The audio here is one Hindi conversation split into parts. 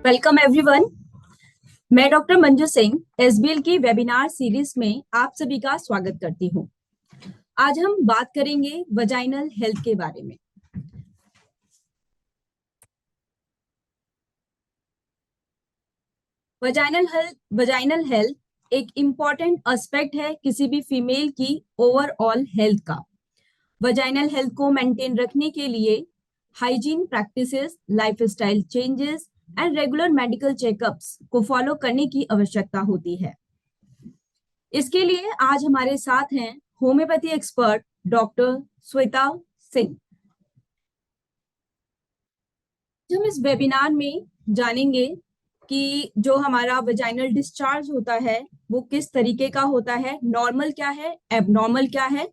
Welcome everyone. मैं डॉक्टर मंजू सिंह एसबीएल की वेबिनार सीरीज में आप सभी का स्वागत करती हूं। आज हम बात करेंगे वजाइनल हेल्थ के बारे में। वजाइनल हेल्थ एक इम्पॉर्टेंट एस्पेक्ट है किसी भी फीमेल की ओवरऑल हेल्थ का। वजाइनल हेल्थ को मेंटेन रखने के लिए hygiene practices, lifestyle changes and regular medical checkups को फॉलो करने की आवश्यकता होती है। इसके लिए आज हमारे साथ हैं homeopathy expert doctor Shweta Singh. हम इस वेबिनार में जानेंगे कि जो हमारा वेजाइनल डिस्चार्ज होता है वो किस तरीके का होता है, नॉर्मल क्या है, एबनॉर्मल क्या है,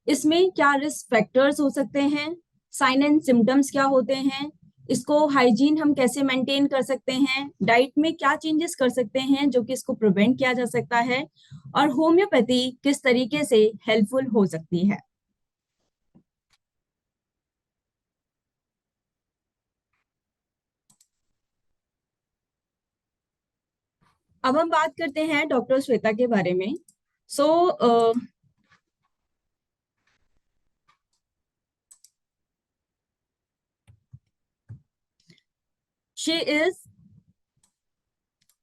इसमें क्या रिस्क फैक्टर्स हो सकते हैं, साइन एंड सिम्टम्स क्या होते हैं, इसको हाइजीन हम कैसे मेंटेन कर सकते हैं, डाइट में क्या चेंजेस कर सकते हैं जो कि इसको प्रिवेंट किया जा सकता है, और होम्योपैथी किस तरीके से हेल्पफुल हो सकती है। अब हम बात करते हैं डॉक्टर श्वेता के बारे में। So she is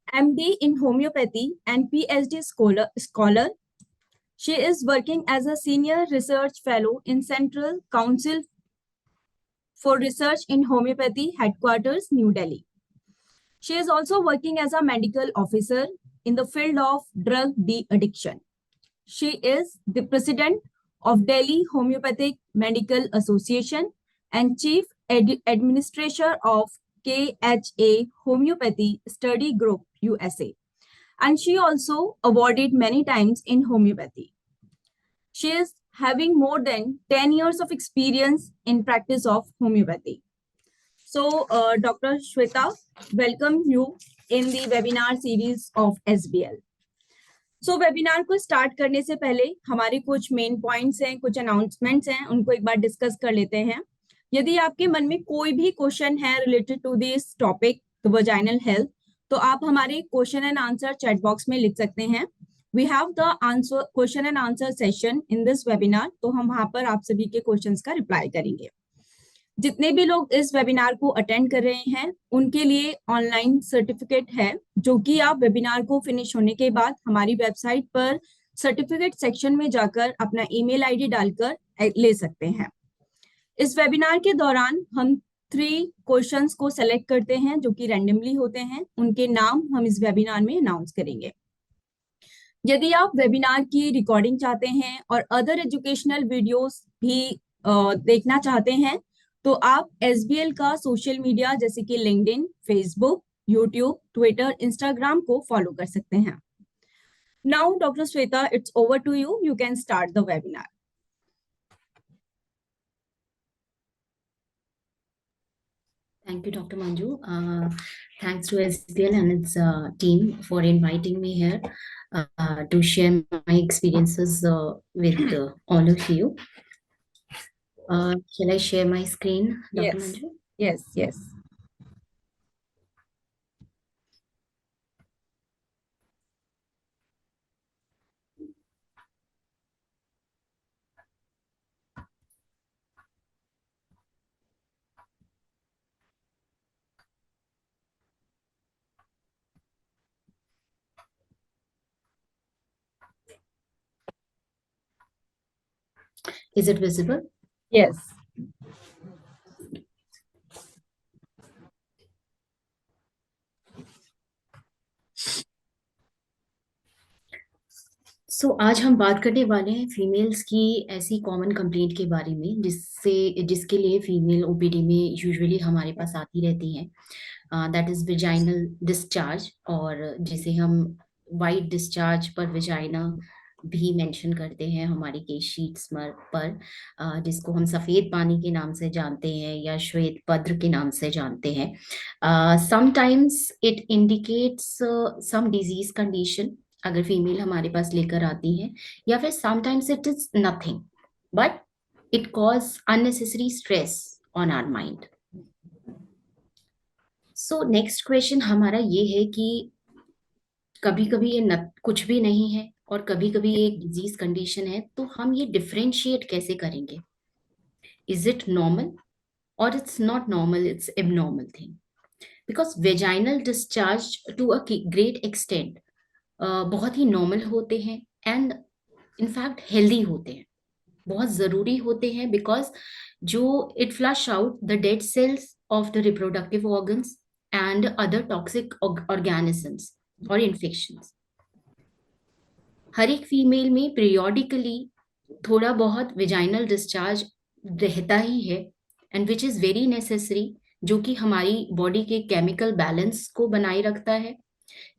MD in homeopathy and PhD scholar. She is working as a senior research fellow in Central Council for Research in Homeopathy, headquarters, New Delhi. She is also working as a medical officer in the field of drug de-addiction. She is the president of Delhi Homeopathic Medical Association and chief administrator of KHA Homeopathy Study Group, USA. And she also awarded many times in homeopathy. She is having more than 10 years of experience in practice of homeopathy. So, Dr. Shweta, welcome you in the webinar series of SBL. So webinar को स्टार्ट करने से पहले हमारे कुछ मेन पॉइंट्स हैं, कुछ अनाउंसमेंट्स हैं, उनको एक बार डिस्कस कर लेते हैं। यदि आपके मन में कोई भी क्वेश्चन है related to this topic vaginal health, तो आप हमारे question and answer chat box में लिख सकते हैं। We have the answer question and answer session in this webinar, तो हम वहां पर आप सभी के क्वेश्चंस का रिप्लाई करेंगे। जितने भी लोग इस वेबिनार को अटेंड कर रहे हैं उनके लिए ऑनलाइन सर्टिफिकेट है, जो कि आप वेबिनार को फिनिश होने के बाद हमारी वेबसाइट पर सर्टिफिकेट सेक्शन में जाकर अपना ईमेल आईडी डालकर ले सकते हैं। इस वेबिनार के दौरान हम 3 क्वेश्चंस को सेलेक्ट करते हैं जो कि रैंडमली होते हैं, उनके नाम हम इस वेबिनार में अनाउंस करेंगे। यदि आप वेबिनार की रिकॉर्डिंग चाहते हैं और अदर एजुकेशनल वीडियोस भी देखना चाहते हैं, तो आप एसबीएल का सोशल मीडिया जैसे कि LinkedIn, Facebook, YouTube, Twitter, Instagram को फॉलो कर सकते हैं। Now doctor Shweta, it's over to you, you can start the webinar. Thank you, Dr. Manju. Thanks to SBL and its team for inviting me here to share my experiences with all of you. Shall I share my screen, Dr. Manju? Yes. Is it visible? Yes. आज हम बात करने वाले हैं फीमेल्स की ऐसी कॉमन कंप्लेंट के बारे में जिसके लिए फीमेल ओपीडी में यूजुअली हमारे पास आती रहती हैं। दैट इज विजाइनल डिस्चार्ज, और जिसे हम वाइट डिस्चार्ज पर विजाइना भी मेंशन करते हैं हमारी केस शीट्स पर, जिसको हम सफेद पानी के नाम से जानते हैं या श्वेत पद्र के नाम से जानते हैं। Sometimes it indicates some disease condition अगर फीमेल हमारे पास लेकर आती है, या फिर sometimes it is nothing but it cause unnecessary stress on our mind. So next question हमारा ये है कि कभी कभी ये न कुछ भी नहीं है और कभी कभी ये एक डिजीज कंडीशन है, तो हम ये डिफरेंशिएट कैसे करेंगे? इज इट नॉर्मल और it's not normal, it's abnormal thing? Because vaginal discharge to a great extent बहुत ही नॉर्मल होते हैं एंड इनफैक्ट हेल्दी होते हैं, बहुत जरूरी होते हैं, बिकॉज जो it flush out the dead cells of the reproductive organs and other toxic organisms और इन्फेक्शंस। हर एक फीमेल में पीरियोडिकली थोड़ा बहुत विजाइनल डिस्चार्ज रहता ही है, and which is very necessary, जो कि हमारी बॉडी के केमिकल बैलेंस को बनाए रखता है,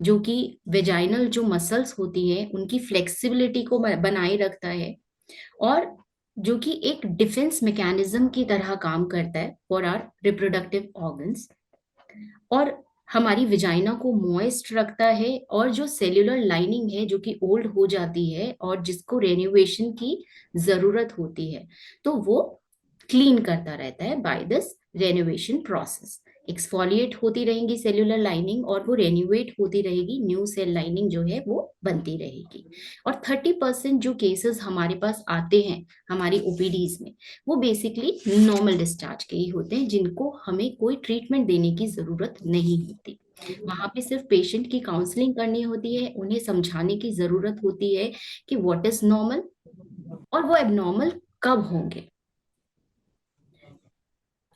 जो कि वेजाइनल जो मसल्स होती है उनकी फ्लेक्सिबिलिटी को बनाए रखता है, और जो कि एक डिफेंस मैकेनिज्म की तरह काम करता है फॉर आर रिप्रोडक्टिव ऑर्गन्स, और हमारी विजाइना को मॉइस्ट रखता है, और जो सेल्यूलर लाइनिंग है जो कि ओल्ड हो जाती है और जिसको रेन्युएशन की जरूरत होती है, तो वो क्लीन करता रहता है by this renovation process. Exfoliate होती रहेंगी सेल्यूलर लाइनिंग और वो रेन्यूएट होती रहेगी, न्यू सेल लाइनिंग जो है वो बनती रहेगी। और 30% जो केसेस हमारे पास आते हैं हमारी ओपीडीज में, वो बेसिकली नॉर्मल डिस्चार्ज के ही होते हैं, जिनको हमें कोई ट्रीटमेंट देने की जरूरत नहीं होती। वहां पे सिर्फ पेशेंट की काउंसलिंग करनी होती है, उन्हें समझाने की जरूरत होती है कि व्हाट इज नॉर्मल और वो एबनॉर्मल कब होंगे।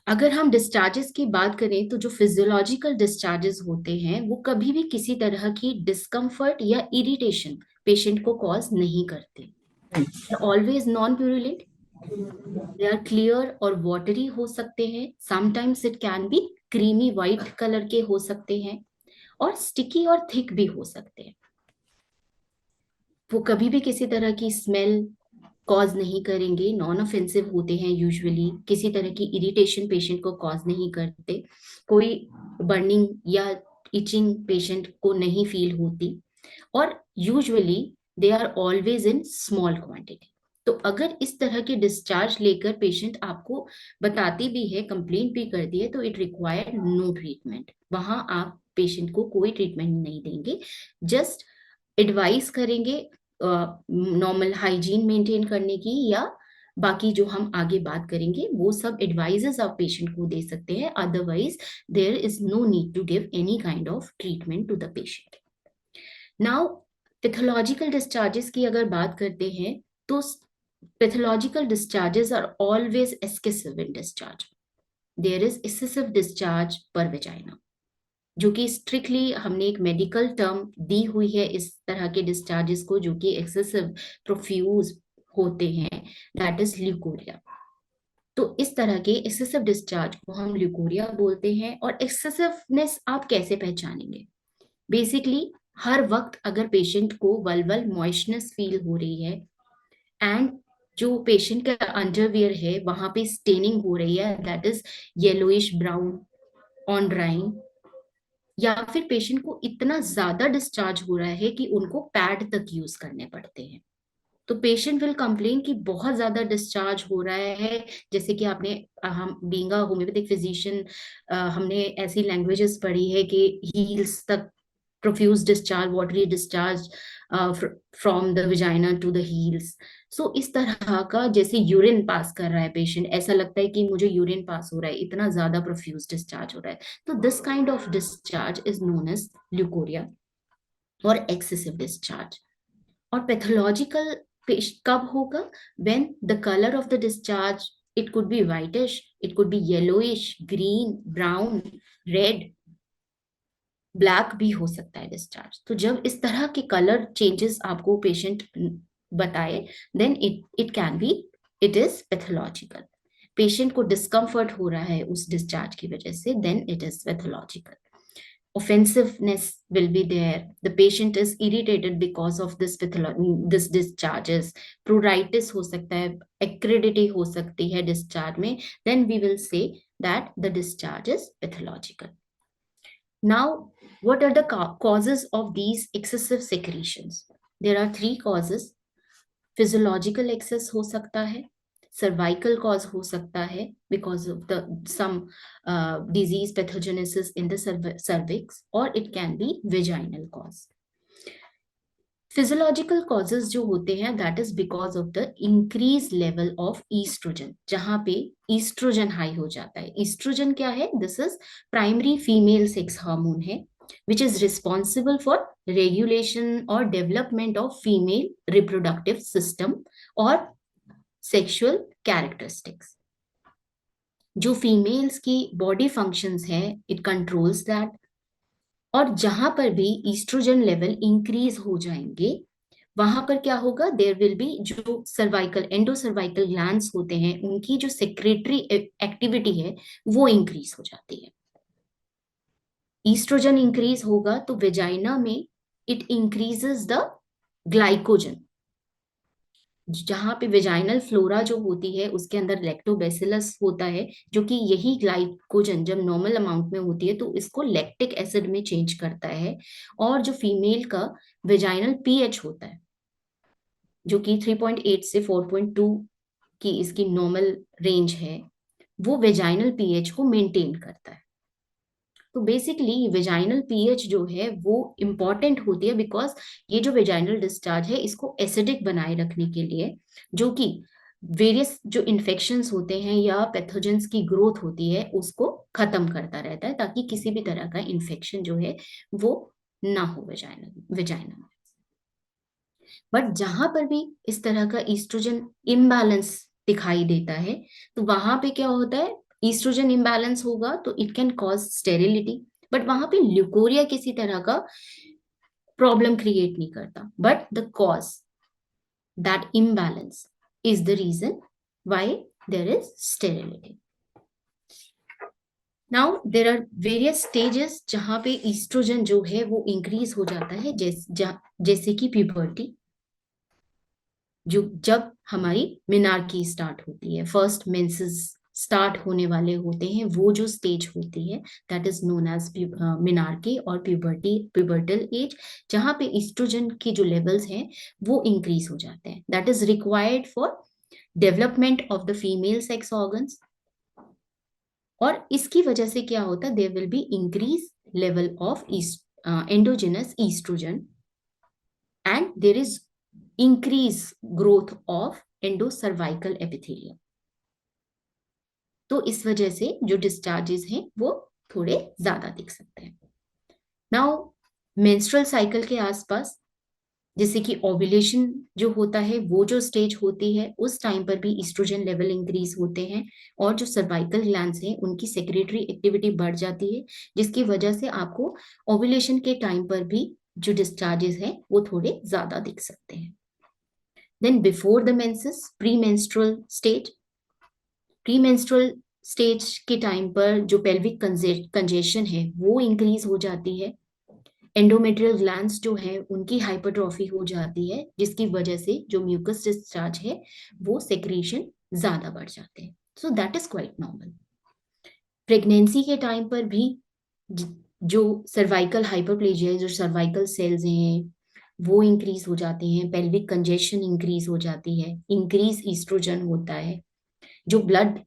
अगर हम डिस्चार्जेस की बात करें तो जो फिजियोलॉजिकल डिस्चार्जेस होते हैं वो कभी भी किसी तरह की डिस्कम्फर्ट या इरिटेशन पेशेंट को कॉज नहीं करते, always non purulent, they are clear और वाटरी हो सकते हैं, sometimes it can be creamy white colour के हो सकते हैं, और स्टिकी और थिक भी हो सकते हैं। वो कभी भी किसी तरह की स्मेल कॉज नहीं करेंगे, नॉन ऑफेंसिव होते हैं यूजुअली, किसी तरह की इरिटेशन पेशेंट को कॉज नहीं करते, कोई बर्निंग या इचिंग पेशेंट को नहीं फील होती, और usually they are always in small quantity. तो अगर इस तरह के डिस्चार्ज लेकर पेशेंट आपको बताती भी है, कंप्लेंट भी करती है, तो इट रिक्वायर नो ट्रीटमेंट, वहां आप पेशेंट को कोई ट्रीटमेंट नहीं देंगे, जस्ट एडवाइस करेंगे नॉर्मल हाइजीन मेंटेन करने की, या बाकी जो हम आगे बात करेंगे वो सब एडवाइजेस आप पेशेंट को दे सकते हैं, otherwise there is no need to give any kind of treatment to the patient. Now pathological discharges की अगर बात करते हैं, तो pathological discharges are always excessive in discharge, there is excessive discharge per vagina, जो कि स्ट्रिक्टली हमने एक मेडिकल टर्म दी हुई है इस तरह के डिस्चार्जेस को, जो कि एक्सेसिव प्रोफ्यूज होते हैं, दैट इज ल्यूकोरिया। तो इस तरह के एक्सेसिव डिस्चार्ज को हम ल्यूकोरिया बोलते हैं। और एक्सेसिवनेस आप कैसे पहचानेंगे? बेसिकली हर वक्त अगर पेशेंट को वल्वल मॉइस्चनेस फील हो रही है, एंड जो पेशेंट का अंडरवियर है वहां पे स्टेनिंग हो रही है, that is yellowish brown on drawing, या फिर पेशेंट को इतना ज्यादा डिस्चार्ज हो रहा है कि उनको पैड तक यूज करने पड़ते हैं, तो पेशेंट विल कंप्लेन कि बहुत ज्यादा डिस्चार्ज हो रहा है। जैसे कि आपने हम बीइंग अ होम्योपैथिक फिजिशियन हमने ऐसी लैंग्वेजेस पढ़ी है कि हील्स तक profuse discharge, watery discharge from the vagina to the heels. So इस तरह का जैसे यूरिन पास कर रहा है पेशेंट, ऐसा लगता है कि मुझे यूरिन पास हो रहा है, इतना ज्यादा प्रोफ्यूज डिस्चार्ज हो रहा है, तो this kind of discharge is known as leucorrhoea और एक्सेसिव डिस्चार्ज। और पैथोलॉजिकल कब होगा? When the colour of the discharge, it could be whitish, it could be yellowish, green, brown, red, black भी हो सकता है डिस्चार्ज। तो जब इस तरह के कलर चेंजेस आपको पेशेंट बताए, then it can be, it is pathological. Patient को डिस्कम्फर्ट हो रहा है उस डिस्चार्ज की वजह से, then it is pathological. Offensiveness will be there, the patient is irritated because of this discharges, pruritus हो सकता है, acridity हो सकती है discharge में, then we will say that the discharge is pathological. Now what are the causes of these excessive secretions? There are three causes. Physiological excess हो सकता है, सर्वाइकल कॉज हो सकता है because of the some disease pathogenesis in the cervix, और it can be vaginal cause. Physiological causes जो होते हैं that is because of the increase level of oestrogen, जहां पे ईस्ट्रोजन हाई हो जाता है। ईस्ट्रोजन क्या है? This is primary female sex hormone है which is responsible for regulation और development of female reproductive system और सेक्सुअल कैरेक्टरिस्टिक्स। जो फीमेल्स की बॉडी फंक्शंस है इट कंट्रोल्स दैट, और जहां पर भी ईस्ट्रोजन लेवल इंक्रीज हो जाएंगे वहां पर क्या होगा? देयर विल बी जो सर्वाइकल एंडोसर्वाइकल ग्लैंड्स होते हैं उनकी जो सेक्रेटरी एक्टिविटी है वो इंक्रीज हो जाती है। ईस्ट्रोजन इंक्रीज होगा तो वेजाइना में इट इंक्रीजेस द ग्लाइकोजन, जहां पे वेजाइनल फ्लोरा जो होती है उसके अंदर लैक्टोबैसिलस होता है, जो कि यही ग्लाइकोजन जब नॉर्मल अमाउंट में होती है तो इसको लैक्टिक एसिड में चेंज करता है। और जो फीमेल का वेजाइनल पीएच होता है जो कि 3.8 से 4.2 की इसकी नॉर्मल रेंज है, वो वेजाइनल पीएच को मेंटेन करता है। तो बेसिकली वेजाइनल पीएच जो है वो इम्पॉर्टेंट होती है बिकॉज ये जो वेजाइनल डिस्चार्ज है इसको एसिडिक बनाए रखने के लिए, जो कि वेरियस जो इन्फेक्शंस होते हैं या पैथोजेंस की ग्रोथ होती है उसको खत्म करता रहता है, ताकि किसी भी तरह का इन्फेक्शन जो है वो ना हो वेजाइना में। बट जहां पर भी इस तरह का ईस्ट्रोजन इम्बैलेंस दिखाई देता है तो वहां पे क्या होता है? ईस्ट्रोजन इम्बैलेंस होगा तो it can cause sterility, but वहां पे ल्यूकोरिया किसी तरह का प्रॉब्लम क्रिएट नहीं करता, but the cause that imbalance is the reason why there is sterility. Now there are various stages जहां पे ईस्ट्रोजन जो है वो इंक्रीज हो जाता है, जैसे कि प्यूबर्टी, जो जब हमारी मिनार्की स्टार्ट होती है, फर्स्ट मेंसेस स्टार्ट होने वाले होते हैं, वो जो स्टेज होती है that is known as menarche और प्यूबर्टल एज, जहां पे ईस्ट्रोजन के जो लेवल्स हैं वो इंक्रीज हो जाते हैं, that is required for development of the female sex organs. और इसकी वजह से क्या होता है? There will be increase level of endogenous oestrogen and there is increase growth of endocervical epithelium। तो इस वजह से जो डिस्चार्जेस हैं वो थोड़े ज्यादा दिख सकते हैं। नाउ मेंस्ट्रुअल साइकिल के आसपास जैसे कि ओव्यूलेशन जो होता है वो जो स्टेज होती है उस टाइम पर भी ईस्ट्रोजन लेवल इंक्रीज होते हैं, और जो सर्वाइकल ग्लैंड्स हैं उनकी सेक्रेटरी एक्टिविटी बढ़ जाती है, जिसकी वजह से आपको ओव्यूलेशन के टाइम पर भी जो डिस्चार्जेस हैं वो थोड़े ज्यादा दिख सकते हैं। Then before the menses, pre menstrual stage के टाइम पर जो पेल्विक कंजेशन है वो इंक्रीज हो जाती है, एंडोमेट्रियल ग्लैंड्स जो है उनकी हाइपरट्रॉफी हो जाती है, जिसकी वजह से जो म्यूकस डिस्चार्ज है वो सेक्रेशन ज्यादा बढ़ जाते हैं। So that is quite normal. Pregnancy के टाइम पर भी जो सर्वाइकल हाइपरप्लेजिया, जो सर्वाइकल सेल्स हैं वो इंक्रीज हो जाते हैं, पेल्विक कंजेशन इंक्रीज हो जाती है, इंक्रीज ईस्ट्रोजन होता है, जो ब्लड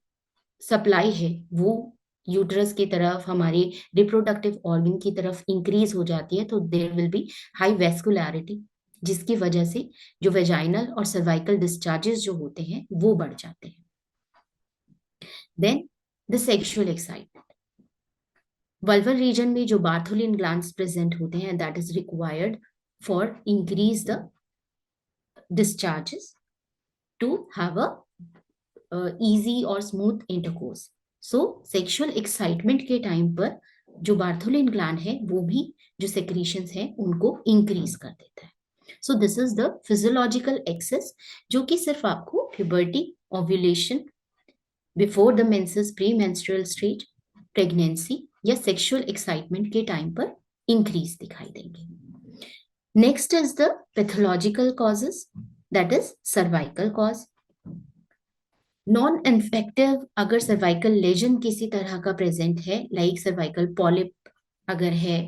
सप्लाई है वो यूट्रस की तरफ, हमारे रिप्रोडक्टिव ऑर्गन की तरफ इंक्रीज हो जाती है, तो there will be high vascularity, जिसकी वजह से जो वेजाइनल और सर्वाइकल डिस्चार्जेस जो होते हैं वो बढ़ जाते हैं। Then the sexual excitement, vulval region में जो बार्थोलिन ग्लैंड्स प्रेजेंट होते हैं that is required for increase the discharges to have a easy और smooth intercourse. So sexual excitement के टाइम पर जो बार्थोलिन ग्लैंड है वो भी जो सेक्रीशंस है उनको इंक्रीज कर देता है। So this is the physiological excess जो कि सिर्फ आपको puberty, ovulation, before the menses, pre menstrual stage, pregnancy या सेक्सुअल एक्साइटमेंट के टाइम पर इंक्रीज दिखाई देंगे। Next is the pathological causes, that is cervical cause. Non infective अगर सर्वाइकल लेजन किसी तरह का प्रेजेंट है, लाइक सर्वाइकल पॉलिप अगर है,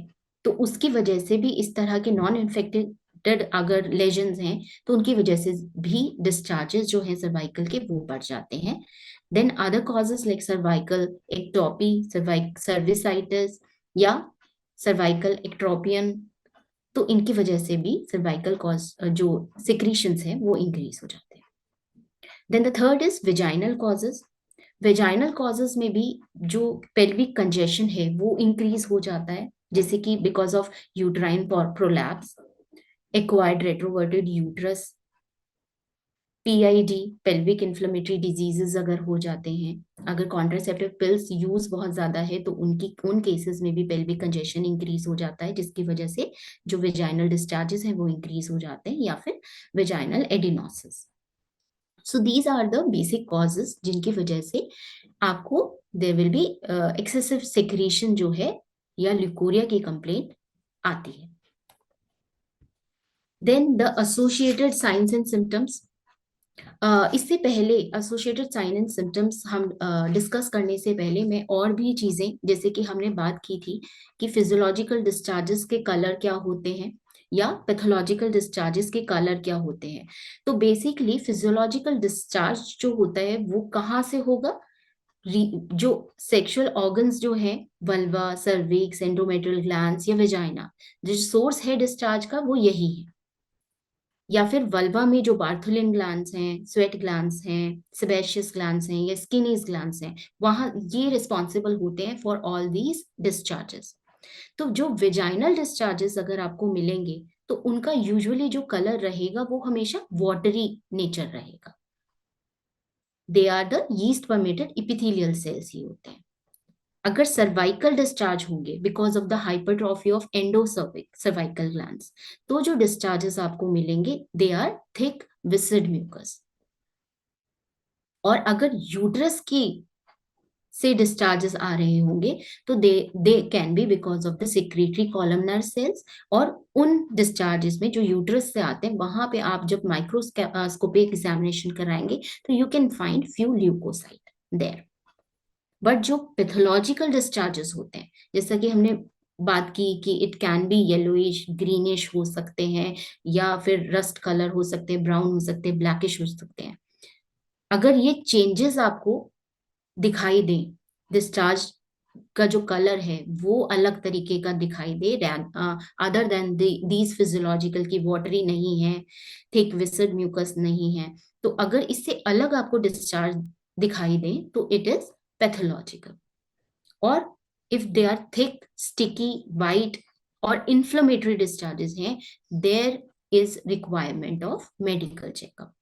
तो उसकी वजह से भी इस तरह के नॉन इन्फेक्टिव रिलेटेड अगर लेजन्स हैं तो उनकी वजह से भी डिस्चार्जेस जो हैं सर्वाइकल के वो बढ़ जाते हैं। Then other causes like cervical ectopy, cervicitis या सर्वाइकल एक्ट्रोपियन, तो इनकी वजह से भी सर्वाइकल कॉज जो सिक्रीशंस हैं वो इंक्रीज हो जाते हैं। Then the third is vaginal causes. Vaginal causes में भी जो पेल्विक कंजेशन है वो इंक्रीज हो जाता है, जैसे कि because of uterine prolapse, acquired retroverted uterus, PID, pelvic inflammatory diseases अगर हो जाते हैं, अगर कॉन्ट्रासेप्टिव पिल्स यूज बहुत ज्यादा है तो उन केसेस में भी पेल्विक कंजेशन इंक्रीज हो जाता है, जिसकी वजह से जो वेजाइनल डिस्चार्जेस हैं वो इंक्रीज हो जाते हैं, या फिर vaginal adenosis. So these are the basic causes जिनकी वजह से आपको there will be excessive secretion जो है या ल्यूकोरिया की कंप्लेंट आती है। Then the associated signs and symptoms. इससे पहले एसोसिएटेड साइन एंड सिम्टम्स हम डिस्कस करने से पहले मैं और भी चीजें, जैसे कि हमने बात की थी कि फिजियोलॉजिकल डिस्चार्जेस के कलर क्या होते हैं या पैथोलॉजिकल डिस्चार्जेस के कलर क्या होते हैं। तो बेसिकली फिजियोलॉजिकल डिस्चार्ज जो होता है वो कहाँ से होगा, जो सेक्सुअल ऑर्गन्स जो हैं, वल्वा, सर्विक्स, एंडोमेट्रियल ग्लैंड्स या वेजाइना, जो सोर्स है डिस्चार्ज का वो यही है। या फिर वल्वा में जो बार्थुलिन ग्लैंड्स हैं, स्वेट ग्लैंड्स हैं, सेबेशियस ग्लैंड्स हैं या स्किनीज ग्लैंड्स हैं, वहां ये रिस्पॉन्सिबल होते हैं फॉर ऑल दीज डिस्चार्जेस। तो जो वेजाइनल डिस्चार्जेस अगर आपको मिलेंगे तो उनका यूजुअली जो कलर रहेगा वो हमेशा वाटरी नेचर रहेगा। They are the yeast permeated epithelial cells ही होते हैं। अगर सर्वाइकल डिस्चार्ज होंगे because of the hypertrophy of cervical glands, तो जो डिस्चार्जेस आपको मिलेंगे they are thick viscid mucus. और अगर यूट्रस की से डिस्चार्जेस आ रहे होंगे तो दे can B because of the secretory columnar sales. और उन डिस्चार्जेस में जो यूट्रस से आते हैं वहां पे आप जब माइक्रोस्कोपिक एग्जामिनेशन कराएंगे तो you can find few leucocyte there. But जो पैथोलॉजिकल डिस्चार्जेस होते हैं, जैसा कि हमने बात की कि it can be yellowish, greenish हो सकते हैं, या फिर रस्ट कलर हो सकते हैं, ब्राउन हो सकते हैं, ब्लैकिश हो सकते हैं। अगर ये चेंजेस आपको दिखाई दे, डिस्चार्ज का जो कलर है वो अलग तरीके का दिखाई दे, अदर देन दीज फिजियोलॉजिकल की वाटरी नहीं है, थिक विसिड म्यूकस नहीं है, तो अगर इससे अलग आपको डिस्चार्ज दिखाई दे तो इट इज पैथोलॉजिकल। और if they are thick, sticky, white और इन्फ्लेमेटरी डिस्चार्जेस हैं, there is requirement of medical checkup.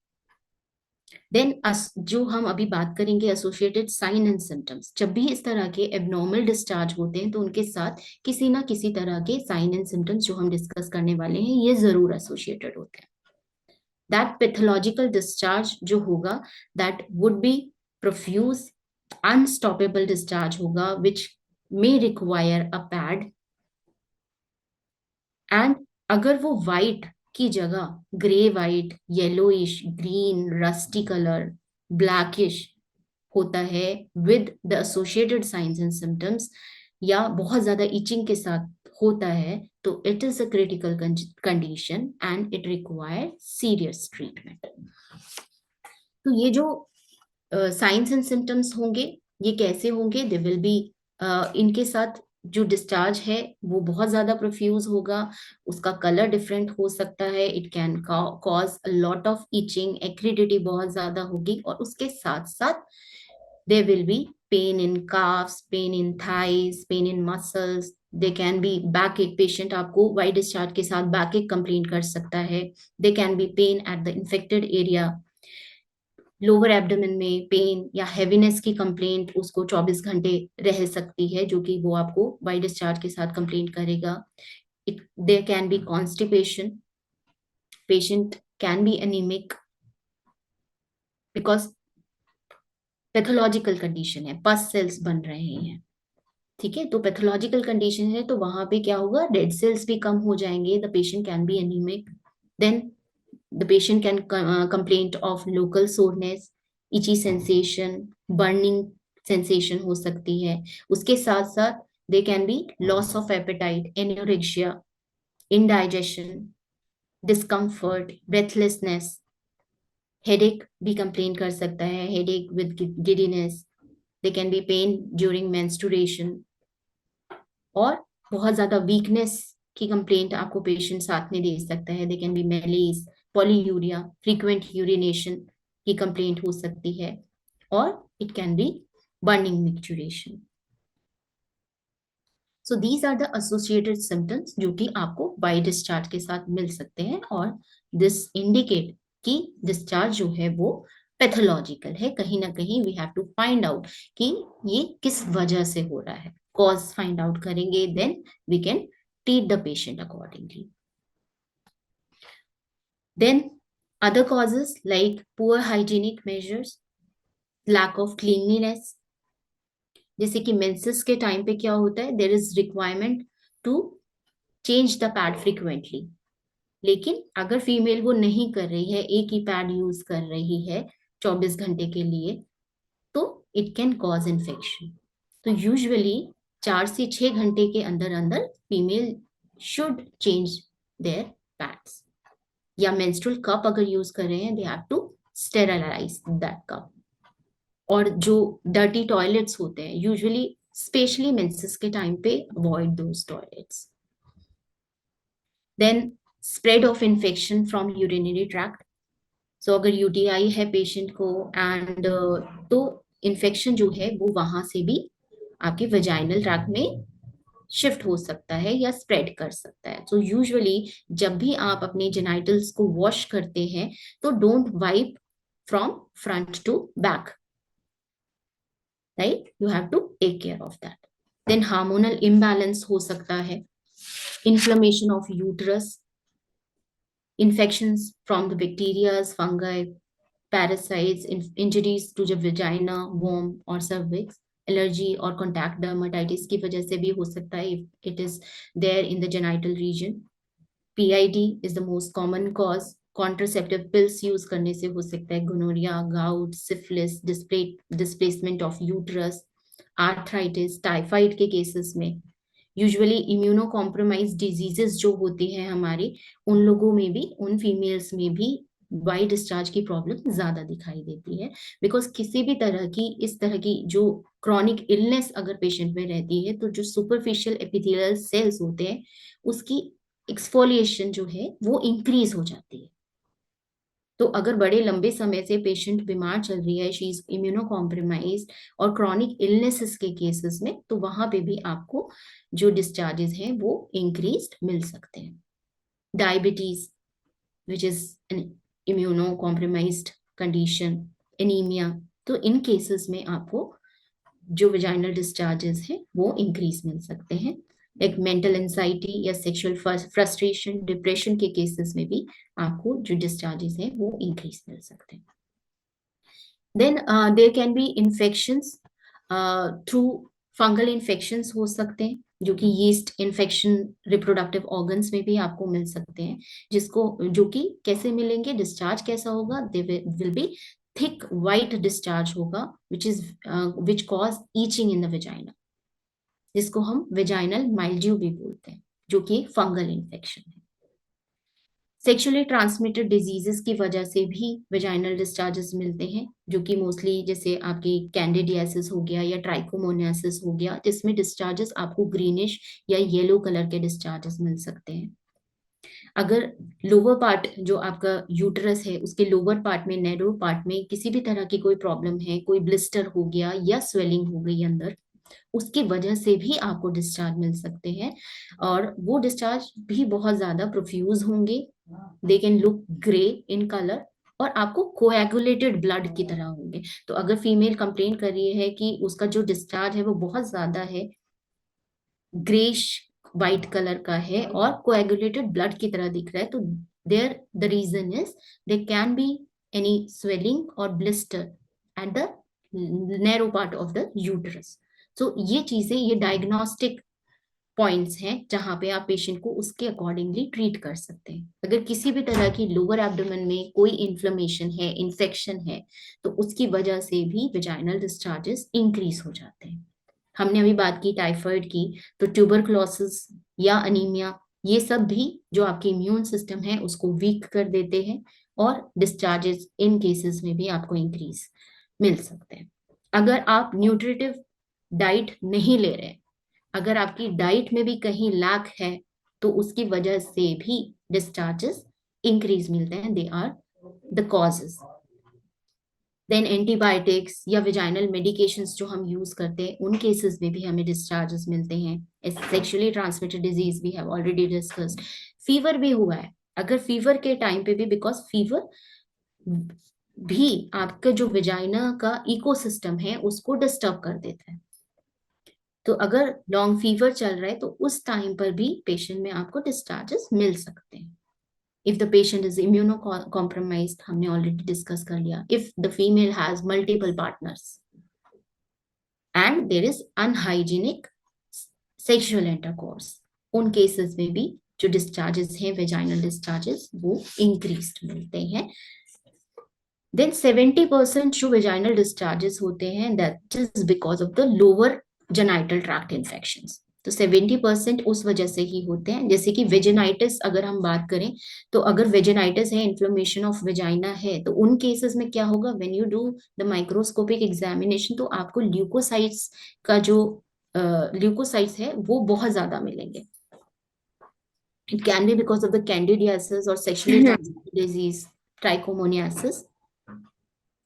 Then जो हम अभी बात करेंगे एसोसिएटेड साइन एंड सिम्टम्स, जब भी इस तरह के एबनॉर्मल डिस्चार्ज होते हैं तो उनके साथ किसी ना किसी तरह के साइन एंड सिम्टम्स जो हम डिस्कस करने वाले हैं ये जरूर एसोसिएटेड होते हैं। दैट पैथोलॉजिकल डिस्चार्ज जो होगा that would be profuse unstoppable discharge होगा which may require a pad. And अगर वो वाइट की जगह grey white, yellowish, green, rusty colour, blackish होता है with the associated signs and symptoms, या बहुत ज्यादा इचिंग के साथ होता है, तो it is a critical condition and it require serious treatment. तो ये जो साइंस एंड सिम्टम्स होंगे ये कैसे होंगे, दे विल बी इनके साथ जो डिस्चार्ज है वो बहुत ज्यादा प्रोफ्यूज होगा, उसका कलर डिफरेंट हो सकता है, it can cause a lot of itching, acridity बहुत ज्यादा होगी, और उसके साथ साथ there will be pain in calves, pain in thighs, pain in muscles, they can be backache, patient आपको वाइट डिस्चार्ज के साथ बैकएक कंप्लेन कर सकता है, they can be pain at the infected area, lower abdomen में पेन या हेवीनेस की कंप्लेंट उसको 24 घंटे रह सकती है, जो कि वो आपको वाइट डिस्चार्ज के साथ कंप्लेंट करेगा। It there can be constipation, patient can be anaemic because pathological condition है, पस सेल्स बन रहे हैं, ठीक है। तो पैथोलॉजिकल कंडीशन है तो वहां पे क्या होगा, रेड सेल्स भी कम हो जाएंगे, the patient can be anaemic, then the patient can complaint of local soreness, itchy sensation, burning sensation हो सकती है। उसके साथ साथ they can be loss of appetite, anorexia, indigestion, discomfort, breathlessness, headache भी कंप्लेन कर सकता है, headache with giddiness, they can be pain during menstruation, और बहुत ज्यादा वीकनेस की कंप्लेंट आपको पेशेंट साथ में दे सकता है, they can be malaise, polyuria, frequent urination की कंप्लेंट हो सकती है, और it can be burning micturition. So these are the associated symptoms जो कि आपको बाई डिस्चार्ज के साथ मिल सकते हैं, और दिस इंडिकेट कि डिस्चार्ज जो है वो पैथोलॉजिकल है। कहीं ना कहीं we have to find out कि ये किस वजह से हो रहा है, कॉज फाइंड आउट करेंगे, then we can treat the patient accordingly. Then other causes like poor hygienic measures, lack of cleanliness, जैसे कि मेंसेस के टाइम पे क्या होता है, there is requirement to change the pad frequently, लेकिन अगर फीमेल वो नहीं कर रही है, एक ही पैड यूज कर रही है 24 घंटे के लिए, तो इट कैन कॉज इन्फेक्शन। तो यूजुअली 4 से 6 घंटे के अंदर अंदर female should change their pads, या मेंस्ट्रुअल कप अगर यूज कर रहे हैं, they have to sterilise that cup. और जो डर्टी टॉयलेट्स होते हैं यूजुअली, स्पेशली मेंसेस के टाइम पे, avoid those toilets. Then spread of infection from urinary tract. So अगर यूटीआई है पेशेंट को, एंड तो इन्फेक्शन जो है वो वहां से भी आपके वेजाइनल ट्रैक्ट में शिफ्ट हो सकता है या स्प्रेड कर सकता है। तो यूजुअली जब भी आप अपने जेनाइटल्स को वॉश करते हैं, तो don't wipe from front to back, right, you have to take care of that. Then hormonal imbalance हो सकता है, inflammation of uterus, infections from the bacteria, fungi, parasites, injuries to the vagina, womb or cervix, allergy और contact dermatitis की वजह से भी हो सकता है if it is there in the genital region. PID is the most common cause. Contraceptive pills use करने से हो सकता है gonorrhea, gout, syphilis, displacement of uterus, arthritis, typhoid के cases में। यूजुअली इम्यूनो कॉम्प्रोमाइज डिजीजेस जो होती हैं हमारी, उन लोगों में भी, उन फीमेल्स में भी वाई डिस्चार्ज की प्रॉब्लम ज्यादा दिखाई देती है, बिकॉज किसी भी तरह की इस तरह की जो क्रॉनिक इलनेस अगर पेशेंट में रहती है, तो जो सुपरफिशियल एपिथेलियल सेल्स होते हैं उसकी एक्सफोलिएशन जो है वो इंक्रीज हो जाती है। तो अगर बड़े लंबे समय से पेशेंट बीमार चल रही है, शी इज इम्यूनो कॉम्प्रोमाइज्ड और क्रॉनिक इलनेसेस के केसेस में, तो वहां पे भी आपको जो डिस्चार्जेस हैं वो इंक्रीज मिल सकते हैं। Diabetes which is an immuno compromised condition, anaemia, तो इन केसेस में आपको जो वेजाइनल डिस्चार्जेस हैं वो इंक्रीज मिल सकते हैं। एक मेंटल एंजाइटी या सेक्सुअल फ्रस्ट्रेशन, डिप्रेशन के केसेस में भी आपको जो डिस्चार्जेस हैं वो इंक्रीज मिल सकते हैं। Then there can be infections through fungal infections हो सकते हैं, जो कि यीस्ट इन्फेक्शन रिप्रोडक्टिव ऑर्गन्स में भी आपको मिल सकते हैं, जिसको जो कि कैसे मिलेंगे, डिस्चार्ज कैसा होगा, they will be thick white discharge होगा, which cause itching in the vagina, जिसको हम वेजाइनल माइल्ड्यू भी बोलते हैं, जो कि फंगल इन्फेक्शन है। सेक्सुअली ट्रांसमिटेड डिजीजेस की वजह से भी वेजाइनल डिस्चार्जेस मिलते हैं, जो कि मोस्टली जैसे आपकी कैंडिडियासिस हो गया या ट्राइकोमोनियासिस हो गया, जिसमें डिस्चार्जेस आपको ग्रीनिश या येलो कलर के डिस्चार्जेस मिल सकते हैं। अगर लोअर पार्ट जो आपका यूटरस है उसके लोअर पार्ट में, नैरो पार्ट में किसी भी तरह की कोई प्रॉब्लम है, कोई ब्लिस्टर हो गया या स्वेलिंग हो गई अंदर, उसकी वजह से भी आपको डिस्चार्ज मिल सकते हैं, और वो डिस्चार्ज भी बहुत ज्यादा प्रोफ्यूज होंगे, they can look grey in colour, और आपको कोएगुलेटेड ब्लड की तरह होंगे। तो अगर फीमेल कंप्लेन कर रही है कि उसका जो डिस्चार्ज है वो बहुत ज्यादा है, ग्रेश वाइट कलर का है और कोएगुलेटेड ब्लड की तरह दिख रहा है, तो there the reason is there can be any swelling और blister at the narrow part of the uterus. तो ये चीजें, ये डायग्नोस्टिक पॉइंट्स हैं जहां पे आप पेशेंट को उसके अकॉर्डिंगली ट्रीट कर सकते हैं। अगर किसी भी तरह की लोअर एब्डोमेन में कोई इन्फ्लेमेशन है, इन्फेक्शन है, तो उसकी वजह से भी वेजाइनल डिस्चार्जेस इंक्रीज हो जाते हैं। हमने अभी बात की टाइफाइड की, तो ट्यूबरक्लोसिस या अनीमिया ये सब भी जो आपके इम्यून सिस्टम है उसको वीक कर देते हैं, और डिस्चार्जेस इन केसेस में भी आपको इंक्रीज मिल सकते हैं। अगर आप न्यूट्रिटिव डाइट नहीं ले रहे, अगर आपकी डाइट में भी कहीं लैक है, तो उसकी वजह से भी डिस्चार्जेस इंक्रीज मिलते हैं। They are the causes. Then antibiotics या विजाइनल मेडिकेशंस जो हम यूज करते हैं, उन केसेस में भी हमें डिस्चार्जेस मिलते हैं। Sexually transmitted disease we have already discussed. Fever भी हुआ है, अगर फीवर के टाइम पे भी, बिकॉज फीवर भी आपका जो विजाइना का इकोसिस्टम है उसको डिस्टर्ब कर देता है। तो अगर लॉन्ग फीवर चल रहा है तो उस टाइम पर भी पेशेंट में आपको डिस्चार्जेस मिल सकते हैं। If the patient is immunocompromised, हमने already discuss कर लिया. If the female has multiple partners and there is unhygienic sexual intercourse, उन cases में भी जो discharges हैं, vaginal discharges, वो increased मिलते हैं. Then 70% जो vaginal discharges होते हैं, that is because of the lower genital tract infections. तो 70% उस वजह से ही होते हैं। जैसे कि वेजिनाइटिस अगर हम बात करें, तो अगर वेजिनाइटिस है, इन्फ्लेमेशन ऑफ वेजाइना है, तो उन केसेस में क्या होगा, when you do the microscopic examination, तो आपको ल्यूकोसाइट्स का जो ल्यूकोसाइट्स है वो बहुत ज्यादा मिलेंगे। It can B because of the candidiasis और सेक्सुअली ट्रांसमिटेड डिजीज ट्राइकोमोनियासिस।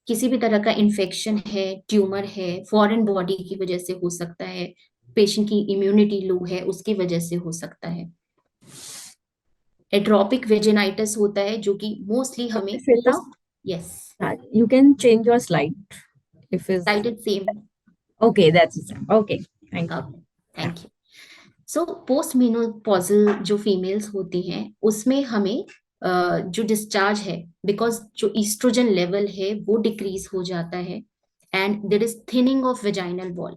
किसी भी तरह का इन्फेक्शन है, ट्यूमर है, फॉरेन बॉडी की वजह से हो सकता है, पेशेंट की इम्यूनिटी लो है उसकी वजह से हो सकता है। एट्रोपिक वेजिनाइटिस होता है जो कि मोस्टली हमें Shweta, yes you can change your slide if is side is same. okay. That's it. Okay, thank you. Thank you. So post menopausal जो फीमेल्स होती हैं उसमें हमें जो डिस्चार्ज है, बिकॉज जो ईस्ट्रोजन लेवल है वो डिक्रीज हो जाता है and there is thinning of vaginal wall.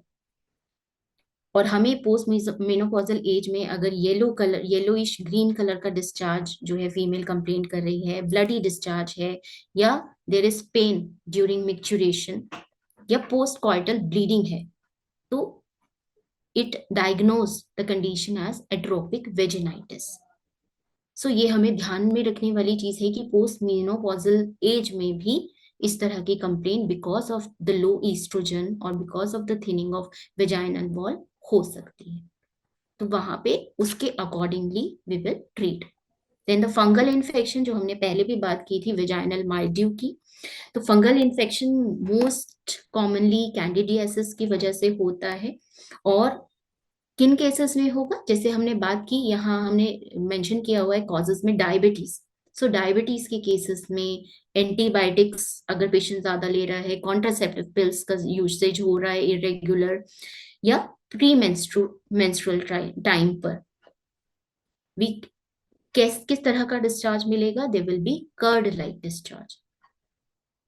और हमें पोस्ट मेनोपॉजल एज में अगर yellow colour, yellowish green colour का डिस्चार्ज जो है फीमेल कंप्लेंट कर रही है, ब्लडी डिस्चार्ज है, या there is pain during micturition, या पोस्ट कॉइटल ब्लीडिंग है, तो it diagnose the condition as atrophic vaginitis. So ये हमें ध्यान में रखने वाली चीज है कि पोस्ट मेनोपॉजल एज में भी इस तरह की complaint because of the low oestrogen और because of the thinning of vaginal wall हो सकती है। तो वहां पे उसके accordingly we will treat. Then the fungal infection जो हमने पहले भी बात की थी वेजाइनल माइल्ड्यू की, तो fungal infection most commonly candidiasis की वजह से होता है। और किन केसेस में होगा, जैसे हमने बात की, यहाँ हमने मेंशन किया हुआ है कॉजेस में डायबिटीज। सो डायबिटीज के केसेस में एंटीबायोटिक्स अगर पेशेंट ज्यादा ले रहा है, कॉन्ट्रासेप्टिव पिल्स का यूसेज हो रहा है इरेगुलर, या प्री मेंस्ट्रुअल टाइम पर वी किस तरह का डिस्चार्ज मिलेगा, they will be curd like discharge.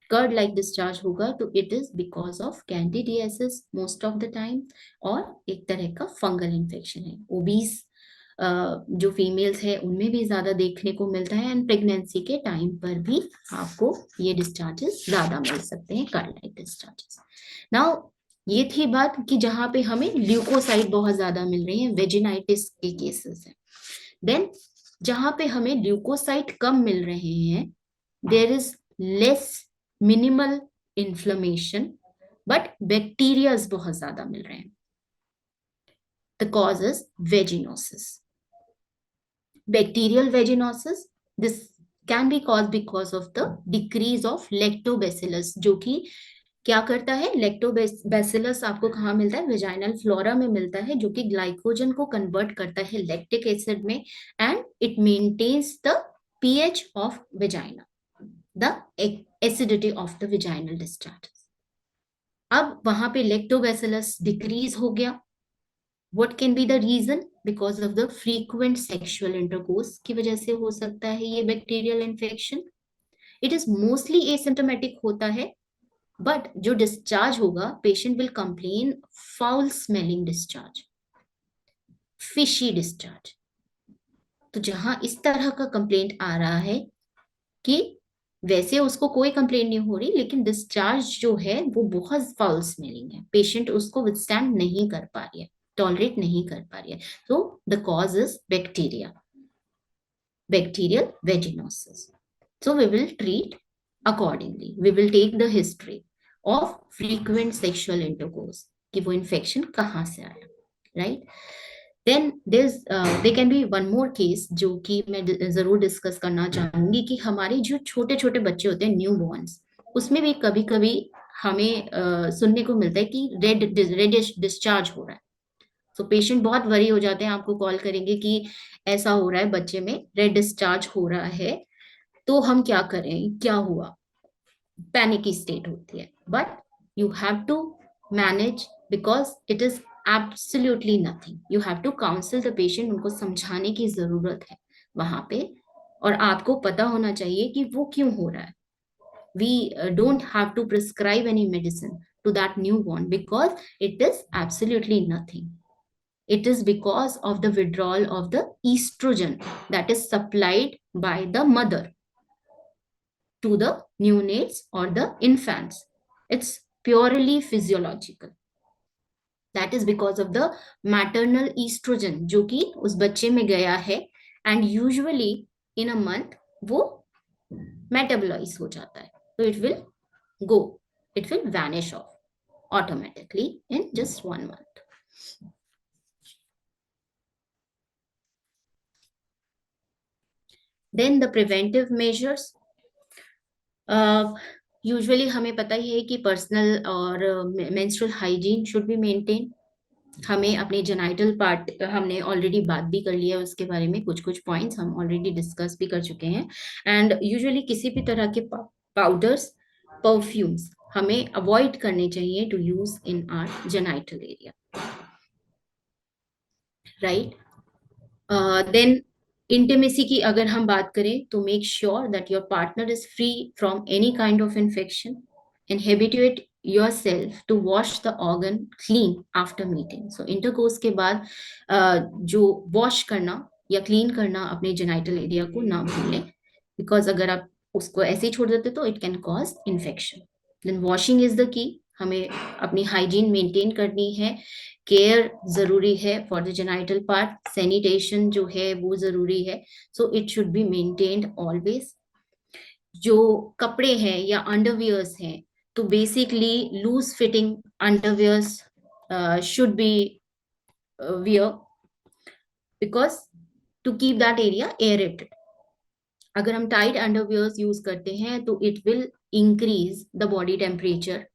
Curd like discharge होगा तो it is because of candidiasis most of the time, और एक तरह का फंगल इन्फेक्शन है। ओबीस जो फीमेल्स है उनमें भी ज्यादा देखने को मिलता है, एंड प्रेगनेंसी के टाइम पर भी आपको ये डिस्चार्जेस ज्यादा मिल सकते हैं, कर्ड लाइक डिस्चार्जेस। नाउ ये थी बात कि जहां पे हमें ल्यूकोसाइट बहुत ज्यादा मिल रही है, वेजिनाइटिस के केसेस है। देन जहां पे हमें ल्यूकोसाइट कम मिल रहे हैं, there is less minimal inflammation, but bacteria बहुत ज्यादा मिल रहे हैं। The cause is vaginosis, bacterial vaginosis. This can be cause because of the decrease of lactobacillus, जो कि क्या करता है, लैक्टोबैसिलस आपको कहाँ मिलता है, वेजाइनल फ्लोरा में मिलता है, जो कि ग्लाइकोजन को कन्वर्ट करता है लैक्टिक एसिड में, and it maintains the pH of vagina, the acidity of the vaginal discharge. अब वहां पे लैक्टोबैसिलस डिक्रीज हो गया। What can be the reason, because of the frequent sexual intercourse की वजह से हो सकता है ये bacterial infection. It is mostly asymptomatic होता है, बट जो डिस्चार्ज होगा, patient will complain foul smelling discharge, fishy discharge. तो जहां इस तरह का कंप्लेंट आ रहा है कि वैसे उसको कोई कंप्लेंट नहीं हो रही, लेकिन डिस्चार्ज जो है वो बहुत फाउल स्मेलिंग है, पेशेंट उसको विथस्टैंड नहीं कर पा रही है, टॉलरेट नहीं कर पा रही है, तो the cause is bacteria. bacterial vaginosis. So we will treat accordingly. We will take the history of frequent sexual intercourse कि वो infection कहाँ से आया, right? Then there can be one more case जो कि मैं जरूर डिस्कस करना चाहूंगी कि हमारे जो छोटे छोटे बच्चे होते हैं न्यू बॉर्न्स, उसमें भी कभी कभी हमें सुनने को मिलता है कि रेडिश डिस्चार्ज हो रहा है. तो पेशेंट बहुत वरी हो जाते हैं, आपको कॉल करेंगे कि ऐसा हो रहा है, बच्चे में रेड डिस्चार्ज हो रहा है, तो हम क्या करें, क्या हुआ, पैनिक की स्टेट होती है. But you have to manage because it is absolutely nothing. You have to counsel the patient. उनको समझाने की जरूरत है वहां पे, और आपको पता होना चाहिए कि वो क्यों हो रहा है. We don't have to prescribe any medicine to that newborn because it is absolutely nothing. It is because of the withdrawal of the estrogen that is supplied by the mother to the neonates or the infants. It's purely physiological. That is because of the maternal estrogen जो कि उस बच्चे में गया है, and usually in a month वो मेटाबोलाइज हो जाता है. So it will go, it will vanish off automatically in just 1 month. Then the preventive measures. Usually हमें पता ही है कि पर्सनल और menstrual hygiene should be maintained. हमें अपने जेनाइटल पार्ट, हमने ऑलरेडी बात भी कर लिया है उसके बारे में, कुछ कुछ पॉइंट्स हम ऑलरेडी डिस्कस भी कर चुके हैं. एंड यूजुअली किसी भी तरह के पाउडर्स, परफ्यूम्स हमें अवॉइड करने चाहिए to use in our genital area, right. Then intimacy की अगर हम बात करें तो make sure that your partner is free from any kind of infection and habituate yourself to wash the organ clean after meeting. So intercourse के बाद जो wash करना या clean करना अपने genital area को ना भूलें, because अगर आप उसको ऐसे ही छोड़ देते तो it can cause infection. Then washing is the key. हमें अपनी hygiene maintain करनी है, केयर जरूरी है for the genital part, sanitation जो है वो जरूरी है. So it should be maintained always. जो कपड़े हैं या अंडरवियर्स हैं, तो basically loose fitting underwears should be wear because to keep that area aerated. अगर हम टाइट अंडरवियर्स यूज करते हैं तो it will increase the body temperature,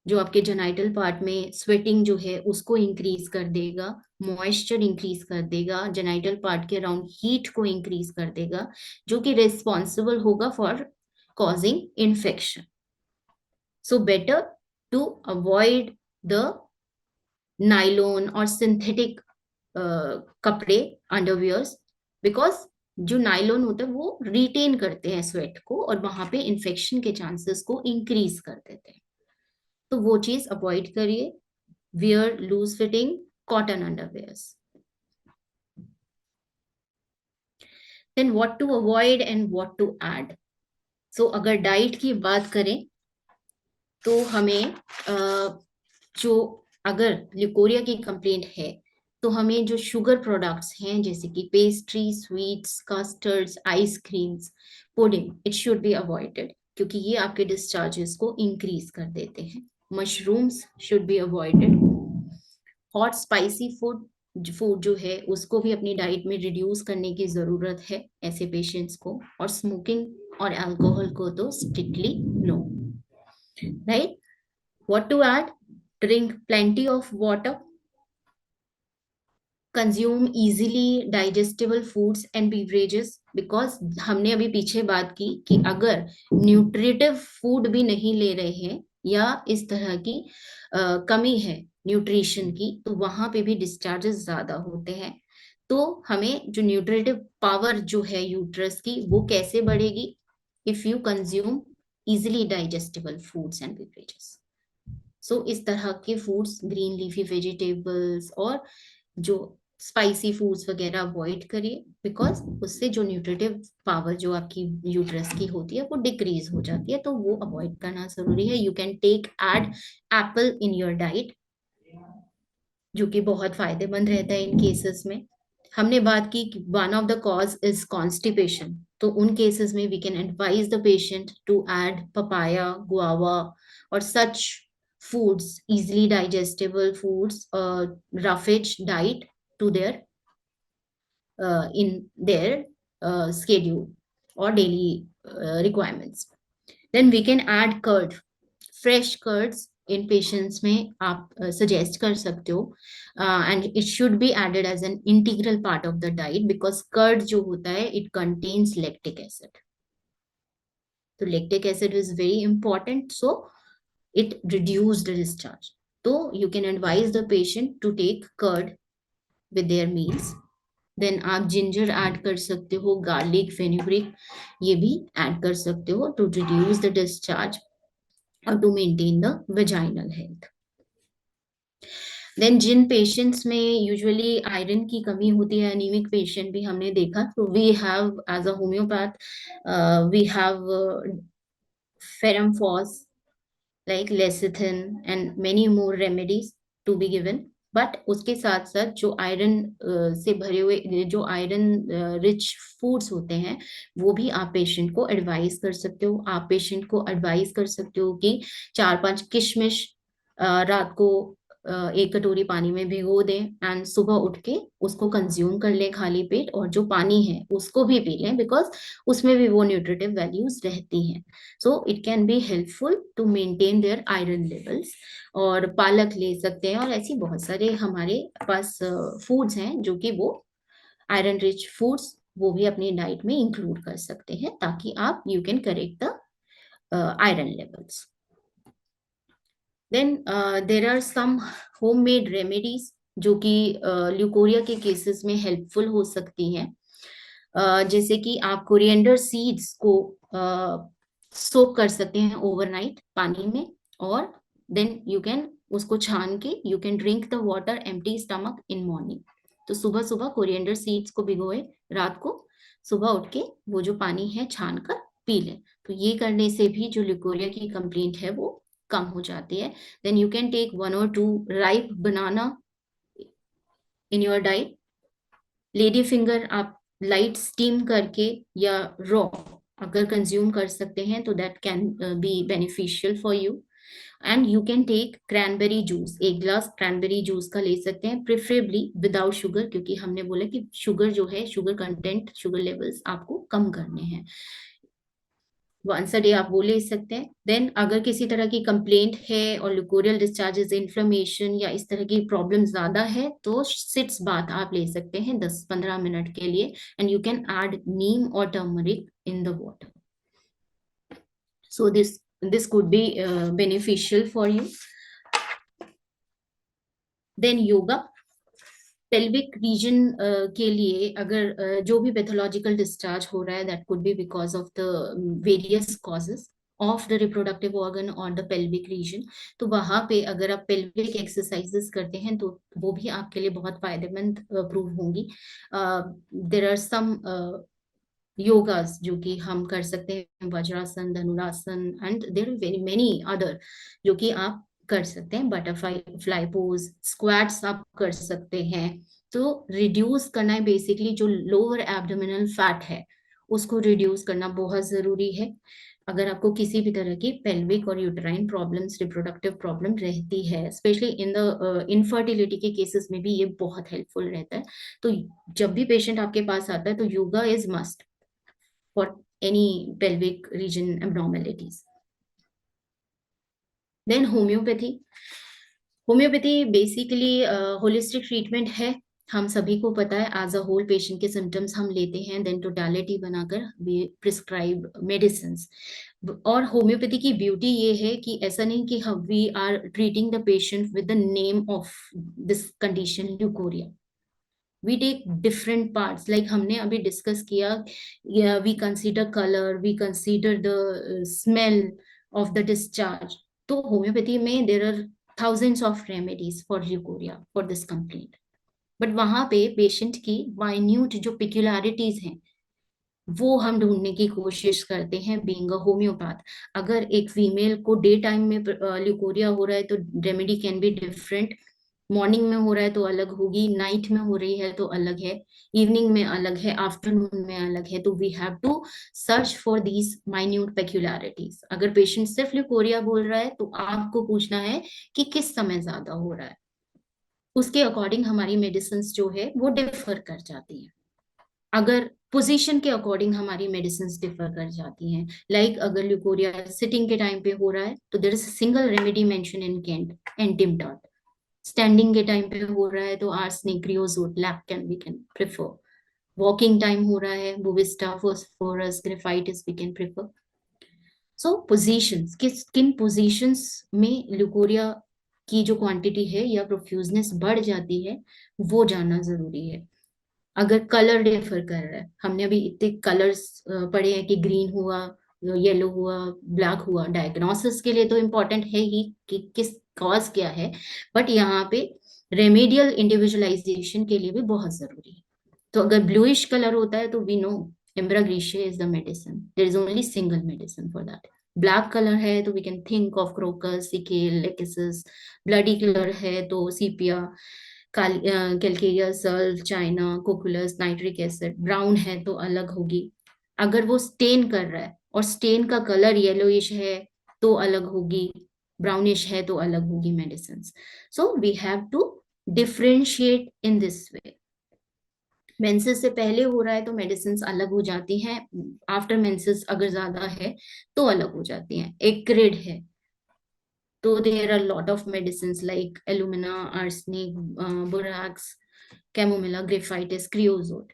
जो आपके जेनाइटल पार्ट में स्वेटिंग जो है उसको इंक्रीज कर देगा, मॉइस्चर इंक्रीज कर देगा, जेनाइटल पार्ट के अराउंड हीट को इंक्रीज कर देगा, जो कि रिस्पॉन्सिबल होगा for causing infection. So better to avoid the nylon or synthetic कपड़े underwears, because जो नाइलॉन होता है वो रिटेन करते हैं स्वेट को और वहां पे इन्फेक्शन के चांसेस को इंक्रीज कर देते हैं. तो वो चीज अवॉइड करिए. Wear loose fitting cotton underwears. Then what to avoid and what to add. So अगर डाइट की बात करें तो हमें जो अगर ल्यूकोरिया की कंप्लेंट है तो हमें जो शुगर प्रोडक्ट्स हैं जैसे कि pastry, sweets, custards, ice creams, pudding, it should be avoided क्योंकि ये आपके डिस्चार्जेस को इंक्रीज कर देते हैं. Mushrooms should be avoided. Hot spicy food जो है उसको भी अपनी डाइट में रिड्यूस करने की जरूरत है ऐसे पेशेंट्स को. और स्मोकिंग और अल्कोहल को तो strictly no, right. What to add. Drink plenty of water. Consume easily digestible foods and beverages, because हमने अभी पीछे बात की कि अगर न्यूट्रिटिव फूड भी नहीं ले रहे हैं या इस तरह की कमी है न्यूट्रिशन की, तो वहां पे भी डिस्चार्जेस ज्यादा होते हैं. तो हमें जो न्यूट्रिटिव पावर जो है यूट्रस की वो कैसे बढ़ेगी, if you consume easily digestible foods and beverages. So इस तरह के फूड्स, ग्रीन लीफी वेजिटेबल्स और जो स्पाइसी फूड्स वगैरह अवॉइड करिए, बिकॉज उससे जो न्यूट्रिटिव पावर जो आपकी यूट्रस की होती है वो डिक्रीज हो जाती है, तो वो अवॉइड करना जरूरी है. You can take add apple in your diet, जो कि बहुत फायदेमंद रहता है इन केसेस में. हमने बात की कि one of the cause is constipation, तो उन केसेस में we can advise the patient to add papaya, guava और such foods, easily digestible foods, roughage diet to their in their schedule or daily requirements. Then we can add curd, fresh curds in patients में आप सजेस्ट कर सकते हो, and it should be added as an integral part of the diet, because curd जो होता है इट कंटेन्स लैक्टिक एसिड, तो lactic acid is very important, so it reduced the discharge. So you can advise the patient to take curd with their meals. Then आप जिंजर ऐड कर सकते हो, गार्लिक, फेनुग्रीक ये भी ऐड कर सकते हो टू रिड्यूस द डिस्चार्ज और to maintain the vaginal health. Then जिन पेशेंट्स में यूजुअली आयरन की कमी होती है, एनीमिक पेशेंट भी हमने देखा, तो we have as a homeopath we have ferrum phos like lecithin and many more remedies to be given. But उसके साथ साथ जो आयरन से भरे हुए जो आयरन रिच फूड्स होते हैं वो भी आप पेशेंट को एडवाइस कर सकते हो. आप पेशेंट को एडवाइस कर सकते हो कि 4-5 किशमिश रात को एक कटोरी पानी में भिगो दें एंड सुबह उठ के उसको कंज्यूम कर लें खाली पेट, और जो पानी है उसको भी पी लें, बिकॉज उसमें भी वो न्यूट्रिटिव वैल्यूज रहती हैं. So it can be helpful to maintain their iron levels. और पालक ले सकते हैं, और ऐसी बहुत सारे हमारे पास फूड्स हैं जो कि वो आयरन रिच फूड्स वो भी अपनी डाइट में इंक्लूड कर सकते हैं, ताकि आप you can correct the iron levels. Then there are some homemade remedies जो कि ल्यूकोरिया के केसेस में हेल्पफुल हो सकती हैं. जैसे कि आप कोरिएंडर सीड्स को सोक कर सकते हैं ओवरनाइट पानी में, और देन यू कैन उसको छान के you can drink the water empty stomach in morning. तो सुबह सुबह कोरिएंडर सीड्स को भिगोए रात को, सुबह उठ के वो जो पानी है छान कर पी लें. तो ये करने से भी जो ल्यूकोरिया की कंप्लेंट है वो कम हो जाती है. Then you can take 1 or 2 ripe banana in your diet. Lady finger आप लाइट स्टीम करके या रॉ अगर कंज्यूम कर सकते हैं तो that can be beneficial for you. And you can take cranberry juice, एक ग्लास क्रैनबेरी जूस का ले सकते हैं, प्रेफरेबली विदाउट शुगर, क्योंकि हमने बोला कि शुगर जो है, शुगर कंटेंट, शुगर लेवल्स आपको कम करने हैं. वंस अ डे आप वो ले सकते हैं. देन अगर किसी तरह की कंप्लेंट है और ल्यूकोरियल डिस्चार्जेस, इन्फ्लेमेशन या इस तरह की प्रॉब्लम ज्यादा है, तो सिट्स बाथ आप ले सकते हैं 10-15 मिनट के लिए, and you can add neem और turmeric in the water. So this could be beneficial for you. Then yoga. Pelvic region के लिए अगर जो भी पैथोलॉजिकल डिस्चार्ज हो रहा है, that could be because of the various causes of the reproductive organ और द पेल्विक रीजन. तो वहां पे अगर आप पेल्विक एक्सरसाइजेस करते हैं तो वो भी आपके लिए बहुत फायदेमंद प्रूव होंगी. देर आर सम योगास जो कि हम कर सकते हैं, Vajrasana, Dhanurasana, and there are very many other जो कि आप कर सकते हैं. बटरफ्लाई फ्लाई पोज, स्क्वाट्स आप कर सकते हैं. तो रिड्यूस करना है बेसिकली जो लोअर एब्डोमिनल फैट है उसको रिड्यूस करना बहुत जरूरी है. अगर आपको किसी भी तरह की पेल्विक और यूटेराइन प्रॉब्लम्स, रिप्रोडक्टिव प्रॉब्लम रहती है, स्पेशली इन द इनफर्टिलिटी के केसेस में भी ये बहुत हेल्पफुल रहता है. तो जब भी पेशेंट आपके पास आता है तो yoga is must for any pelvic region abnormalities. Then homeopathy. Homeopathy basically holistic treatment है. हम सभी को पता है, एज अ होल पेशेंट के सिम्टम्स हम लेते हैं, देन टोटलिटी बनाकर वी प्रिस्क्राइब मेडिसिन. और होम्योपैथी की ब्यूटी ये है कि ऐसा नहीं कि हम we are treating the patient with the name of this condition leucorrhoea. we take different parts, like हमने अभी डिस्कस किया, we consider color, we consider the smell of the discharge. तो होम्योपैथी में there are thousands of remedies for leukorrhea for this complaint, but वहां पे पेशेंट की माइन्यूट जो पिक्यूलरिटीज हैं वो हम ढूंढने की कोशिश करते हैं बीइंग अ होम्योपैथ. अगर एक फीमेल को डे टाइम में ल्यूकोरिया हो रहा है तो remedy can be different. Morning में हो रहा है तो अलग होगी, नाइट में हो रही है तो अलग है, इवनिंग में अलग है, आफ्टरनून में अलग है। तो we have to search for these minute peculiarities. अगर पेशेंट सिर्फ ल्यूकोरिया बोल रहा है तो आपको पूछना है कि किस समय ज्यादा हो रहा है, उसके अकॉर्डिंग हमारी मेडिसिन जो है वो डिफर कर जाती है। अगर पोजीशन के अकॉर्डिंग हमारी मेडिसिन डिफर कर जाती हैं, लाइक अगर ल्यूकोरिया सिटिंग के टाइम पे हो रहा है तो there is single remedy mention in Kent, एंटिमडॉट। स्टैंडिंग के टाइम पे हो रहा है तो आर्सेनिक, क्रियोसोट, लैक्टन we can prefer. Walking time हो रहा है, bovista, phosphorus, graphites we can prefer. So positions, किन पोजीशंस में ल्यूकोरिया की जो क्वांटिटी है या प्रोफ्यूजनेस बढ़ जाती है वो जानना जरूरी है। अगर कलर डिफर कर रहा है, हमने अभी इतने कलर्स पढ़े हैं कि ग्रीन हुआ, येलो हुआ, ब्लैक हुआ, डायग्नोसिस के लिए तो इम्पोर्टेंट है ही कि किस कॉज क्या है, बट यहाँ पे रेमेडियल इंडिविजुअलाइजेशन के लिए भी बहुत जरूरी है। तो अगर ब्लूइश कलर होता है तो we know ambra grisea is the medicine, there is only single medicine for that. Black colour है तो we can think of crocus, secale, lachesis. Bloody colour है तो sepia, calcarea, sulph, china, cocculus, nitric acid. Brown है तो अलग होगी। अगर वो स्टेन कर रहा है और स्टेन का कलर येलोइश है तो अलग होगी, ब्राउनिश है तो अलग होगी medicine. So we have to differentiate in this way. Menses से पहले हो रहा है तो मेडिसिन अलग हो जाती हैं, आफ्टर मेंसेस अगर ज्यादा है तो अलग हो जाती हैं। एक्रिड है तो there are lot of medicine like alumina, arsenic, borax, chamomilla, graphites, creosote.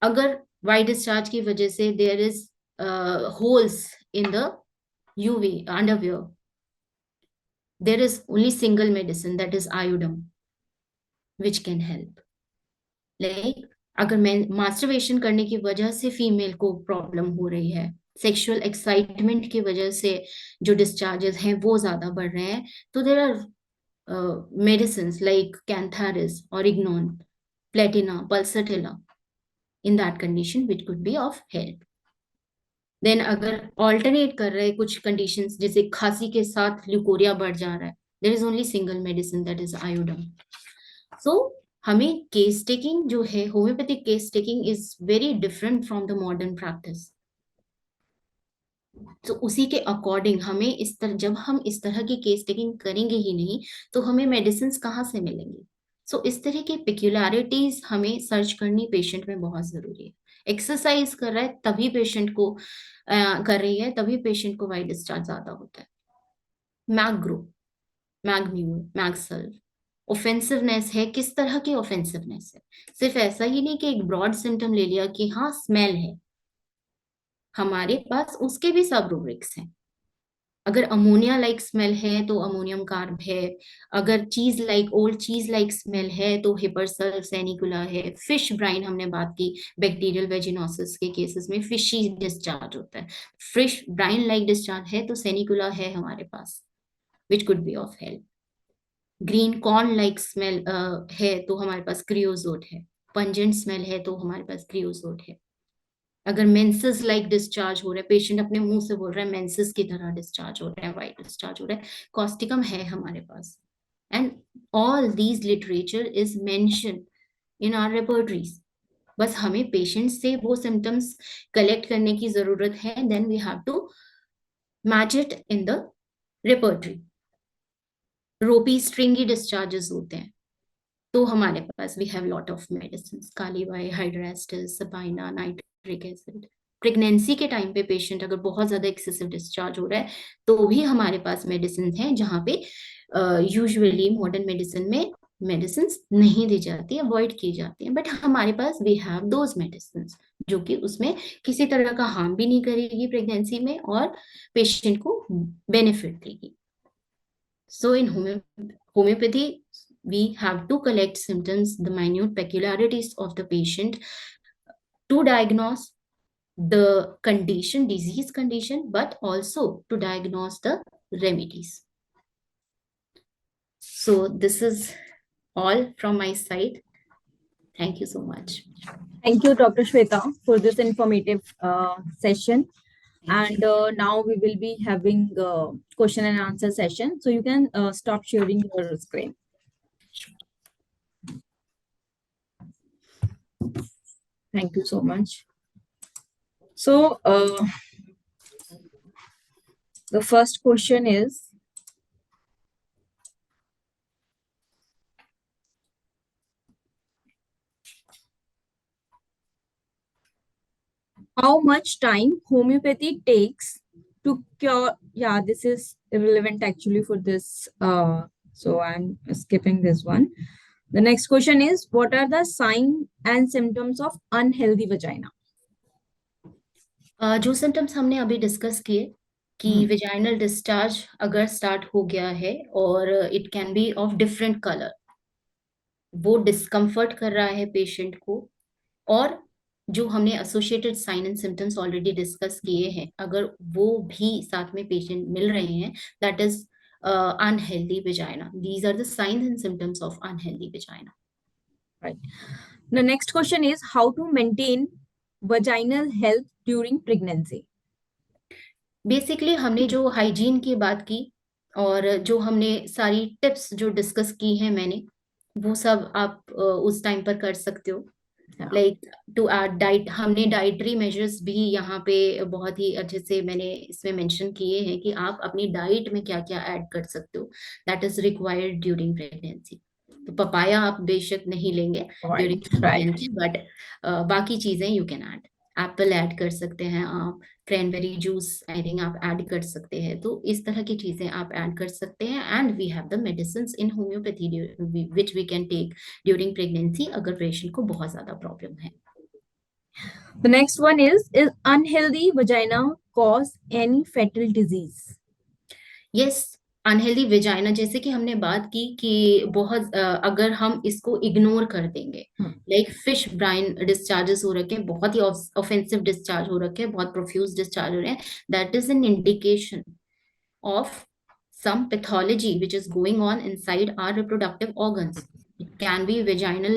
अगर वाइट डिस्चार्ज की वजह से there is holes in the UV underwear, there is only single medicine that is iodum which can help. Like अगर मैं मास्टरबेशन करने की वजह से फीमेल को प्रॉब्लम हो रही है, सेक्सुअल एक्साइटमेंट की वजह से जो डिस्चार्जेस हैं वो ज्यादा बढ़ रहे हैं, तो there are medicines like cantharis, oregnon, platina, pulsatilla in that condition which could be of help. Then अगर ऑल्टरनेट कर रहे हैं कुछ कंडीशंस, जैसे खांसी के साथ ल्यूकोरिया बढ़ जा रहा है, there is only single medicine that is iodum. So हमें केस टेकिंग जो है, homoeopathic case taking is very different from the modern practice. तो उसी के अकॉर्डिंग हमें इस तरह, जब हम इस तरह की केस टेकिंग करेंगे ही नहीं तो हमें मेडिसिन कहाँ से मिलेंगी। सो इस तरह की पिक्यूलैरिटीज हमें सर्च करनी पेशेंट में बहुत जरूरी है। एक्सरसाइज कर रहा है तभी पेशेंट को कर रही है तभी पेशेंट को वाइट डिस्चार्ज ज्यादा होता है। मैग्रो, मैग्म्यूल, मैगसल, ऑफेंसिवनेस है, किस तरह की ऑफेंसिवनेस है। सिर्फ ऐसा ही नहीं कि एक ब्रॉड सिम्टम ले लिया कि हाँ स्मेल है, हमारे पास उसके भी सब रूब्रिक्स हैं। अगर अमोनिया लाइक स्मेल है तो अमोनियम कार्ब है। अगर चीज लाइक, ओल्ड चीज लाइक स्मेल है तो हिपरसल, सेनिकुला है। फिश ब्राइन हमने बात की, बैक्टीरियल वेजिनोसिस के केसेस में फिशी डिस्चार्ज होता है। फिश ब्राइन लाइक डिस्चार्ज है तो सेनिकुला है हमारे पास, which could be of help. Green corn like smell है तो हमारे पास क्रियोजोट है। पंजेंट स्मेल है तो हमारे पास क्रियोजोट है। अगर मेंसेस लाइक डिस्चार्ज हो रहा है, पेशेंट अपने मुंह से बोल रहा है मेंसेस की तरह डिस्चार्ज हो रहा है, वाइट डिस्चार्ज हो रहा है, कॉस्टिकम है हमारे पास। And all these literature is mention in our repertories. बस हमें पेशेंट से वो सिम्टम्स कलेक्ट करने की जरूरत है, then we have to match it in the repertory. Ropy stringy discharges होते हैं तो हमारे पास we have lot of medicine, kali bi, hydrastis, sabina, nitric acid. Pregnancy के टाइम पे पेशेंट अगर बहुत ज्यादा एक्सेसिव डिस्चार्ज हो रहा है तो भी हमारे पास मेडिसिन है, जहाँ पे यूजुअली मॉडर्न मेडिसिन में मेडिसिन नहीं दी जाती, अवॉइड की जाती है, बट हमारे पास वी हैव दोज मेडिसिन जो कि उसमें किसी तरह का हार्म भी नहीं करेगी प्रेगनेंसी में और पेशेंट को बेनिफिट देगी। सो इन homeopathy we have to collect symptoms, the minute peculiarities of the patient to diagnose the condition, disease condition, but also to diagnose the remedies. So this is all from my side. Thank you so much. Thank you, Dr. Shweta, for this informative session. And now we will be having question and answer session. So you can stop sharing your screen. Thank you so much. So, the first question is, how much time homeopathy takes to cure? Yeah, this is irrelevant actually for this. So I'm skipping this one. The next question is, what are the signs and symptoms of unhealthy vagina? जो सिम्टम्स हमने अभी डिस्कस किए कि Hmm. विजाइनल डिस्चार्ज अगर स्टार्ट हो गया है और it can be of different colour, वो डिस्कम्फर्ट कर रहा है पेशेंट को, और जो हमने associated sign and symptoms already discuss किए हैं, अगर वो भी साथ में पेशेंट मिल रहे हैं, that is unhealthy vagina. These are the signs and symptoms of unhealthy vagina. Right. The next question is, how to maintain vaginal health during pregnancy? Basically हमने जो हाइजीन की बात की और जो हमने सारी टिप्स जो डिस्कस की हैं मैंने, वो सब आप उस टाइम पर कर सकते हो. Yeah. Like to add diet, हमने डाइटरी मेजर्स भी यहाँ पे बहुत ही अच्छे से मैंने इसमें मेंशन किए हैं कि आप अपनी डाइट में क्या क्या ऐड कर सकते हो, that is required during pregnancy. तो पपाया आप बेशक नहीं लेंगे during Right. Right. Pregnancy, but बाकी चीजें you can add. Apple add कर सकते हैं आप, क्रैनबेरी जूस आई थिंक आप ऐड कर सकते हैं. तो इस तरह की चीजें आप ऐड कर सकते हैं. And we have the medicine in homeopathy which we can take during pregnancy अगर पेशेंट को बहुत ज्यादा प्रॉब्लम है. The next one is unhealthy vagina cause any fatal disease? Yes, unhealthy vagina, जैसे कि हमने बात की कि बहुत अगर हम इसको इग्नोर कर देंगे, Hmm. Like fish brine discharges हो रखे हैं, बहुत ही ऑफेंसिव डिस्चार्ज हो रखे हैं, बहुत प्रोफ्यूज डिस्चार्ज हो रहे हैं, that is an indication of some pathology which is going on inside our reproductive organs. It can be vaginal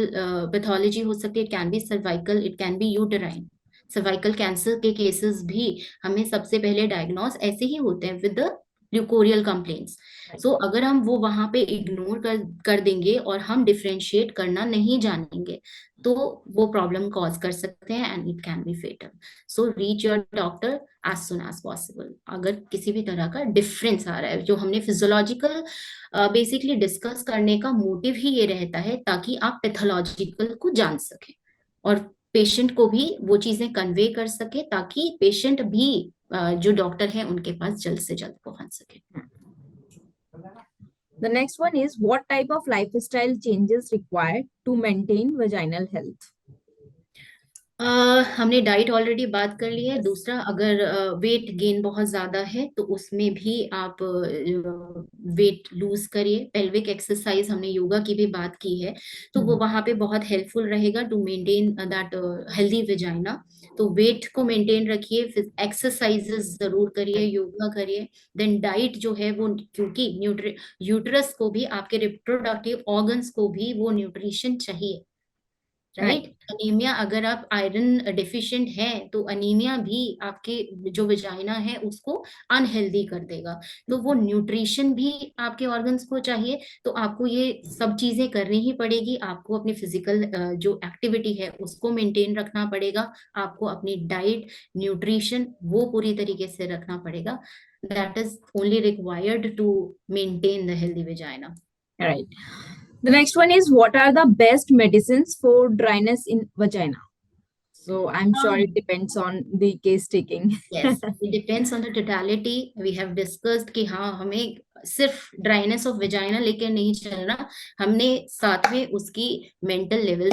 pathology हो सकती है, it can be cervical, it can be uterine. Cervical cancer के केसेस भी हमें सबसे पहले डायग्नोस ऐसे ही होते हैं विद द ल्यूकोरियल कंप्लेंट्स. सो अगर हम वो वहां पे इग्नोर कर देंगे और हम डिफ्रेंशिएट करना नहीं जानेंगे, तो वो प्रॉब्लम कॉज कर सकते हैं and it can be fatal. So reach your doctor as soon as possible अगर किसी भी तरह का डिफरेंस आ रहा है. जो हमने फिजियोलॉजिकल बेसिकली डिस्कस करने का मोटिव ही ये रहता है ताकि आप पैथोलॉजिकल को जान सकें और पेशेंट को भी वो चीजें कन्वे कर सके, ताकि पेशेंट भी जो डॉक्टर है उनके पास जल्द से जल्द पहुंच सके. The next one is, what type of lifestyle changes required to maintain vaginal health? हमने डाइट ऑलरेडी बात कर ली है. दूसरा, अगर वेट गेन बहुत ज्यादा है तो उसमें भी आप वेट लूज करिए. पेल्विक एक्सरसाइज, हमने योगा की भी बात की है, तो वो वहां पे बहुत हेल्पफुल रहेगा to maintain that healthy vagina. तो वेट को मेंटेन रखिए, फिर एक्सरसाइजेस जरूर करिए, योगा करिए. देन डाइट जो है वो, क्योंकि यूट्रस को भी, आपके रिप्रोडक्टिव ऑर्गन्स को भी वो न्यूट्रिशन चाहिए, राइट. अनीमिया, अगर आप आयरन डिफिशिएंट हैं तो अनीमिया भी आपके जो विजाइना है उसको अनहेल्दी कर देगा. तो वो न्यूट्रिशन भी आपके ऑर्गन्स को चाहिए. तो आपको ये सब चीजें करनी ही पड़ेगी. आपको अपनी फिजिकल जो एक्टिविटी है उसको मेंटेन रखना पड़ेगा. आपको अपनी डाइट, न्यूट्रिशन वो पूरी तरीके से रखना पड़ेगा. That is only required to maintain the healthy vagina. Right. The next one is, what are the best medicines for dryness in vagina? So I'm sure it depends on the case taking. Yes, it depends on the totality. We have discussed कि हाँ, हमें सिर्फ ड्राइनेस ऑफ वेजाइना लेकर नहीं चलना, हमने साथ में उसकी मेंटल लेवल,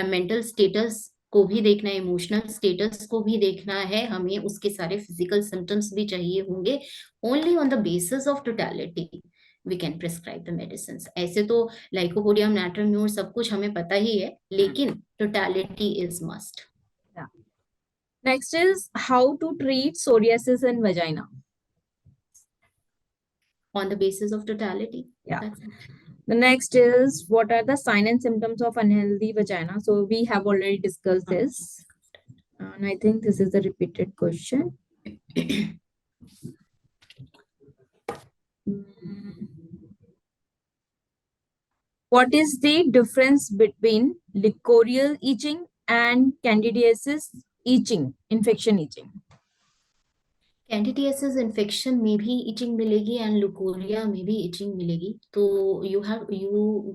मेंटल स्टेटस को भी देखना है, इमोशनल स्टेटस को भी देखना है. हमें उसके सारे फिजिकल सिम्टम्स भी चाहिए होंगे. Only on the basis of totality we can prescribe the medicine. ऐसे तो लाइकोपोडियम, नाइट्रोम्यूर सब कुछ हमें पता ही है, लेकिन totality is must. Yeah. Next is, how to treat psoriasis in vagina. On the basis of totality. Yeah. That's it. The next is, what are the signs and symptoms of unhealthy vagina? So we have already discussed this. And I think this is a repeated question. What is the difference between licorrial itching and candidiasis itching, infection itching. Candidiasis infection में भी इचिंग मिलेगी एंड लुकोरिया में भी इचिंग मिलेगी. तो यू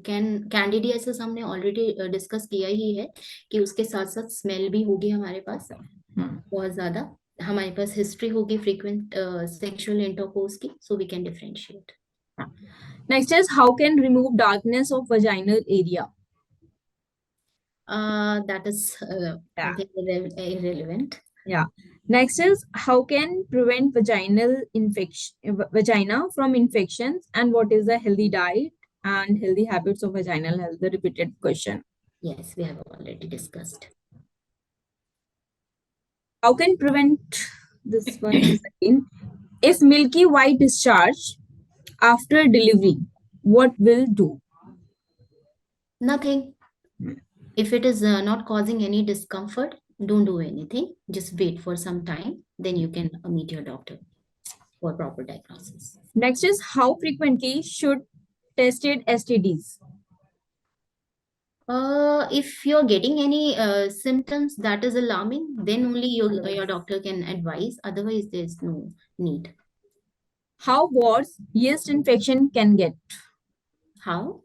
कैन कैंडिडियासिस हमने ऑलरेडी डिस्कस किया ही है कि उसके साथ साथ स्मेल भी होगी हमारे पास बहुत ज्यादा. हमारे पास हिस्ट्री होगी फ्रीक्वेंट सेक्सुअल इंटरकोर्स की, so we can differentiate. Next is how can remove darkness of vaginal area? That is I Yeah. think irrelevant. Yeah. Next is how can prevent vaginal infection, vagina from infections, and what is the healthy diet and healthy habits of vaginal health? The repeated question. Yes, we have already discussed. How can prevent this one is again, if milky white discharge after delivery, what will do? Nothing. If it is not causing any discomfort, don't do anything. Just wait for some time. Then you can meet your doctor for proper diagnosis. Next is how frequently should tested STDs? If you're getting any symptoms that is alarming, then only your doctor can advise. Otherwise, there's no need. How worse yeast infection can get? How?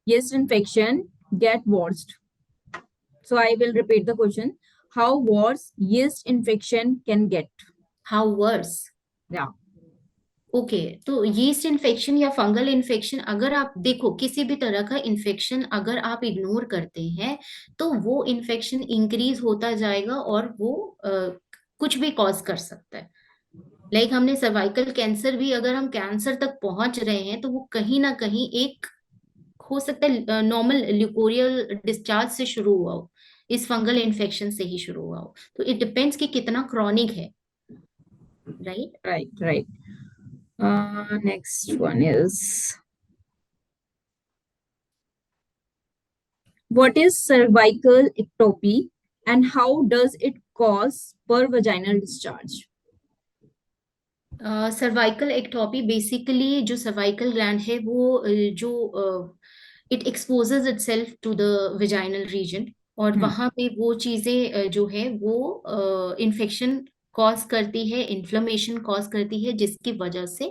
Yeast infection get worse. So I will repeat the question. How worse yeast infection can get? How worse? Yeah. Okay तो यीस्ट इन्फेक्शन या फंगल इन्फेक्शन, अगर आप देखो किसी भी तरह का इन्फेक्शन अगर आप इग्नोर करते हैं तो वो इन्फेक्शन इंक्रीज होता जाएगा और वो कुछ भी कॉज कर सकता है. लाइक हमने सर्वाइकल कैंसर भी, अगर हम कैंसर तक पहुंच रहे हैं तो वो कहीं ना कहीं एक हो सकता है नॉर्मल ल्यूकोरियल डिस्चार्ज से शुरू हुआ हो, इस फंगल इन्फेक्शन से ही शुरू हुआ हो. तो इट डिपेंड्स कि कितना क्रॉनिक है. Right. Next one is what is cervical ectopy and how does it cause per vaginal discharge? Cervical ectopy basically जो सर्वाइकल ग्लैंड है वो जो it exposes itself to the vaginal region और वहां पे वो चीजें जो है वो इन्फेक्शन कॉज करती है, इन्फ्लेमेशन कॉज करती है, जिसकी वजह से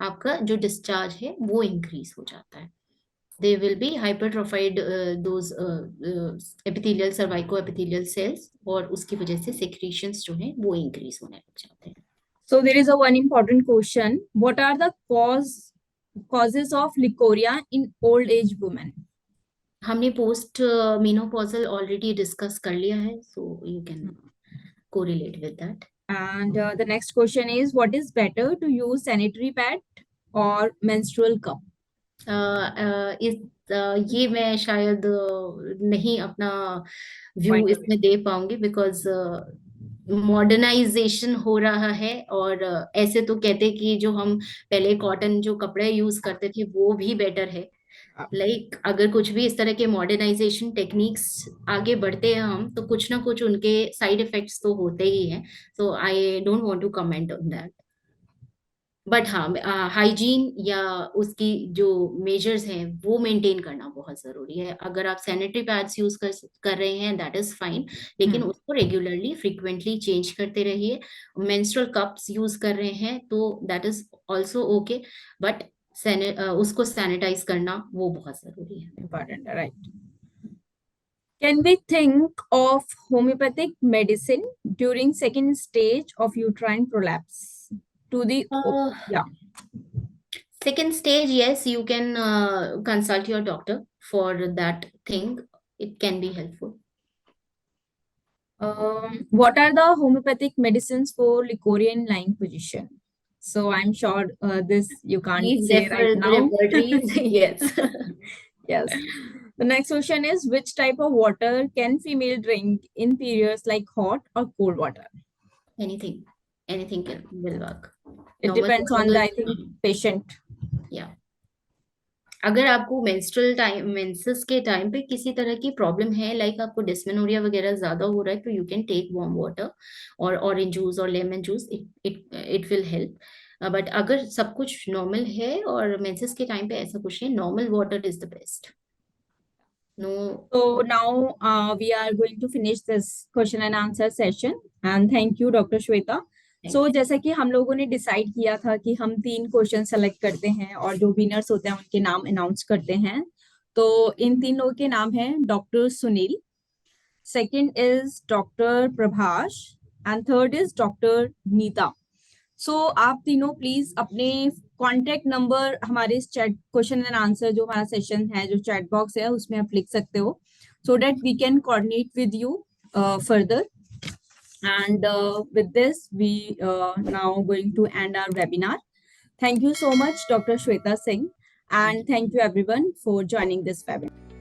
आपका जो डिस्चार्ज है वो इंक्रीज हो जाता है. They will be hypertrophied those epithelial cervico epithelial cells और उसकी वजह से सेक्रीशंस जो है वो इंक्रीज होने लग जाते हैं. So there is a one important question. What are the causes of leukorrhea in old age women? हमने पोस्ट मेनोपॉजल ऑलरेडी डिस्कस कर लिया है, so you can correlate with that. And the next question is what is better to use sanitary pad or menstrual cup? ये मैं शायद नहीं अपना व्यू Point of इसमें दे पाऊंगी बिकॉज मॉडर्नाइजेशन हो रहा है और ऐसे तो कहते कि जो हम पहले कॉटन जो कपड़े यूज करते थे वो भी बेटर है. लाइक अगर कुछ भी इस तरह के मॉडर्नाइजेशन टेक्निक्स आगे बढ़ते हैं हम तो कुछ ना कुछ उनके साइड इफेक्ट्स तो होते ही हैं. So I don't want to comment on that. But हाँ हाइजीन या उसकी जो मेजर्स हैं वो मेंटेन करना बहुत जरूरी है. अगर आप सैनिटरी पैड्स यूज कर रहे हैं दैट इज फाइन, लेकिन उसको रेगुलरली फ्रिक्वेंटली चेंज करते रहिए. मेंस्ट्रुअल कप्स यूज कर रहे हैं तो that is also okay, but उसको सैनिटाइज करना वो बहुत जरूरी है. Important, right? Can we think of homeopathic medicine during second stage of uterine prolapse? To the yeah. Second stage, yes, you can consult your doctor for that thing. It can be helpful. What are the homeopathic medicines for Leukorrhea lying position? So I'm sure this you can't Please say refer right the now. repertories. Yes. Yes. The next question is which type of water can female drink in periods, like hot or cold water? Anything will work. It Normal depends on water the, I is think, fine. patient. Yeah. अगर आपको मेंस्ट्रुअल टाइम मेंसेस के टाइम पे किसी तरह की प्रॉब्लम है, लाइक आपको डिस्मेनोरिया वगैरह ज्यादा हो रहा है, तो you can take warm water और ऑरेंज जूस और lemon juice. It will help. But अगर सब कुछ नॉर्मल है और मेंसेस के टाइम पे ऐसा कुछ नहीं, normal water is the best. No. So now we are going to finish this question and answer session. And thank you, Dr. Shweta. Thank So you. जैसा कि हम लोगों ने डिसाइड किया था कि हम 3 क्वेश्चन सेलेक्ट करते हैं और जो विनर्स होते हैं उनके नाम अनाउंस करते हैं. तो इन 3 लोगों के नाम हैं doctor Sunil, second is doctor Prabhash and third is doctor Neeta. So आप तीनों प्लीज अपने कॉन्टेक्ट नंबर हमारे इस चैट क्वेश्चन एंड आंसर जो हमारा सेशन है, जो चैट बॉक्स है उसमें आप लिख सकते हो, so that we can coordinate with you further. And with this, we now going to end our webinar. Thank you so much, Dr. Shweta Singh, Thank and thank you everyone for joining this webinar.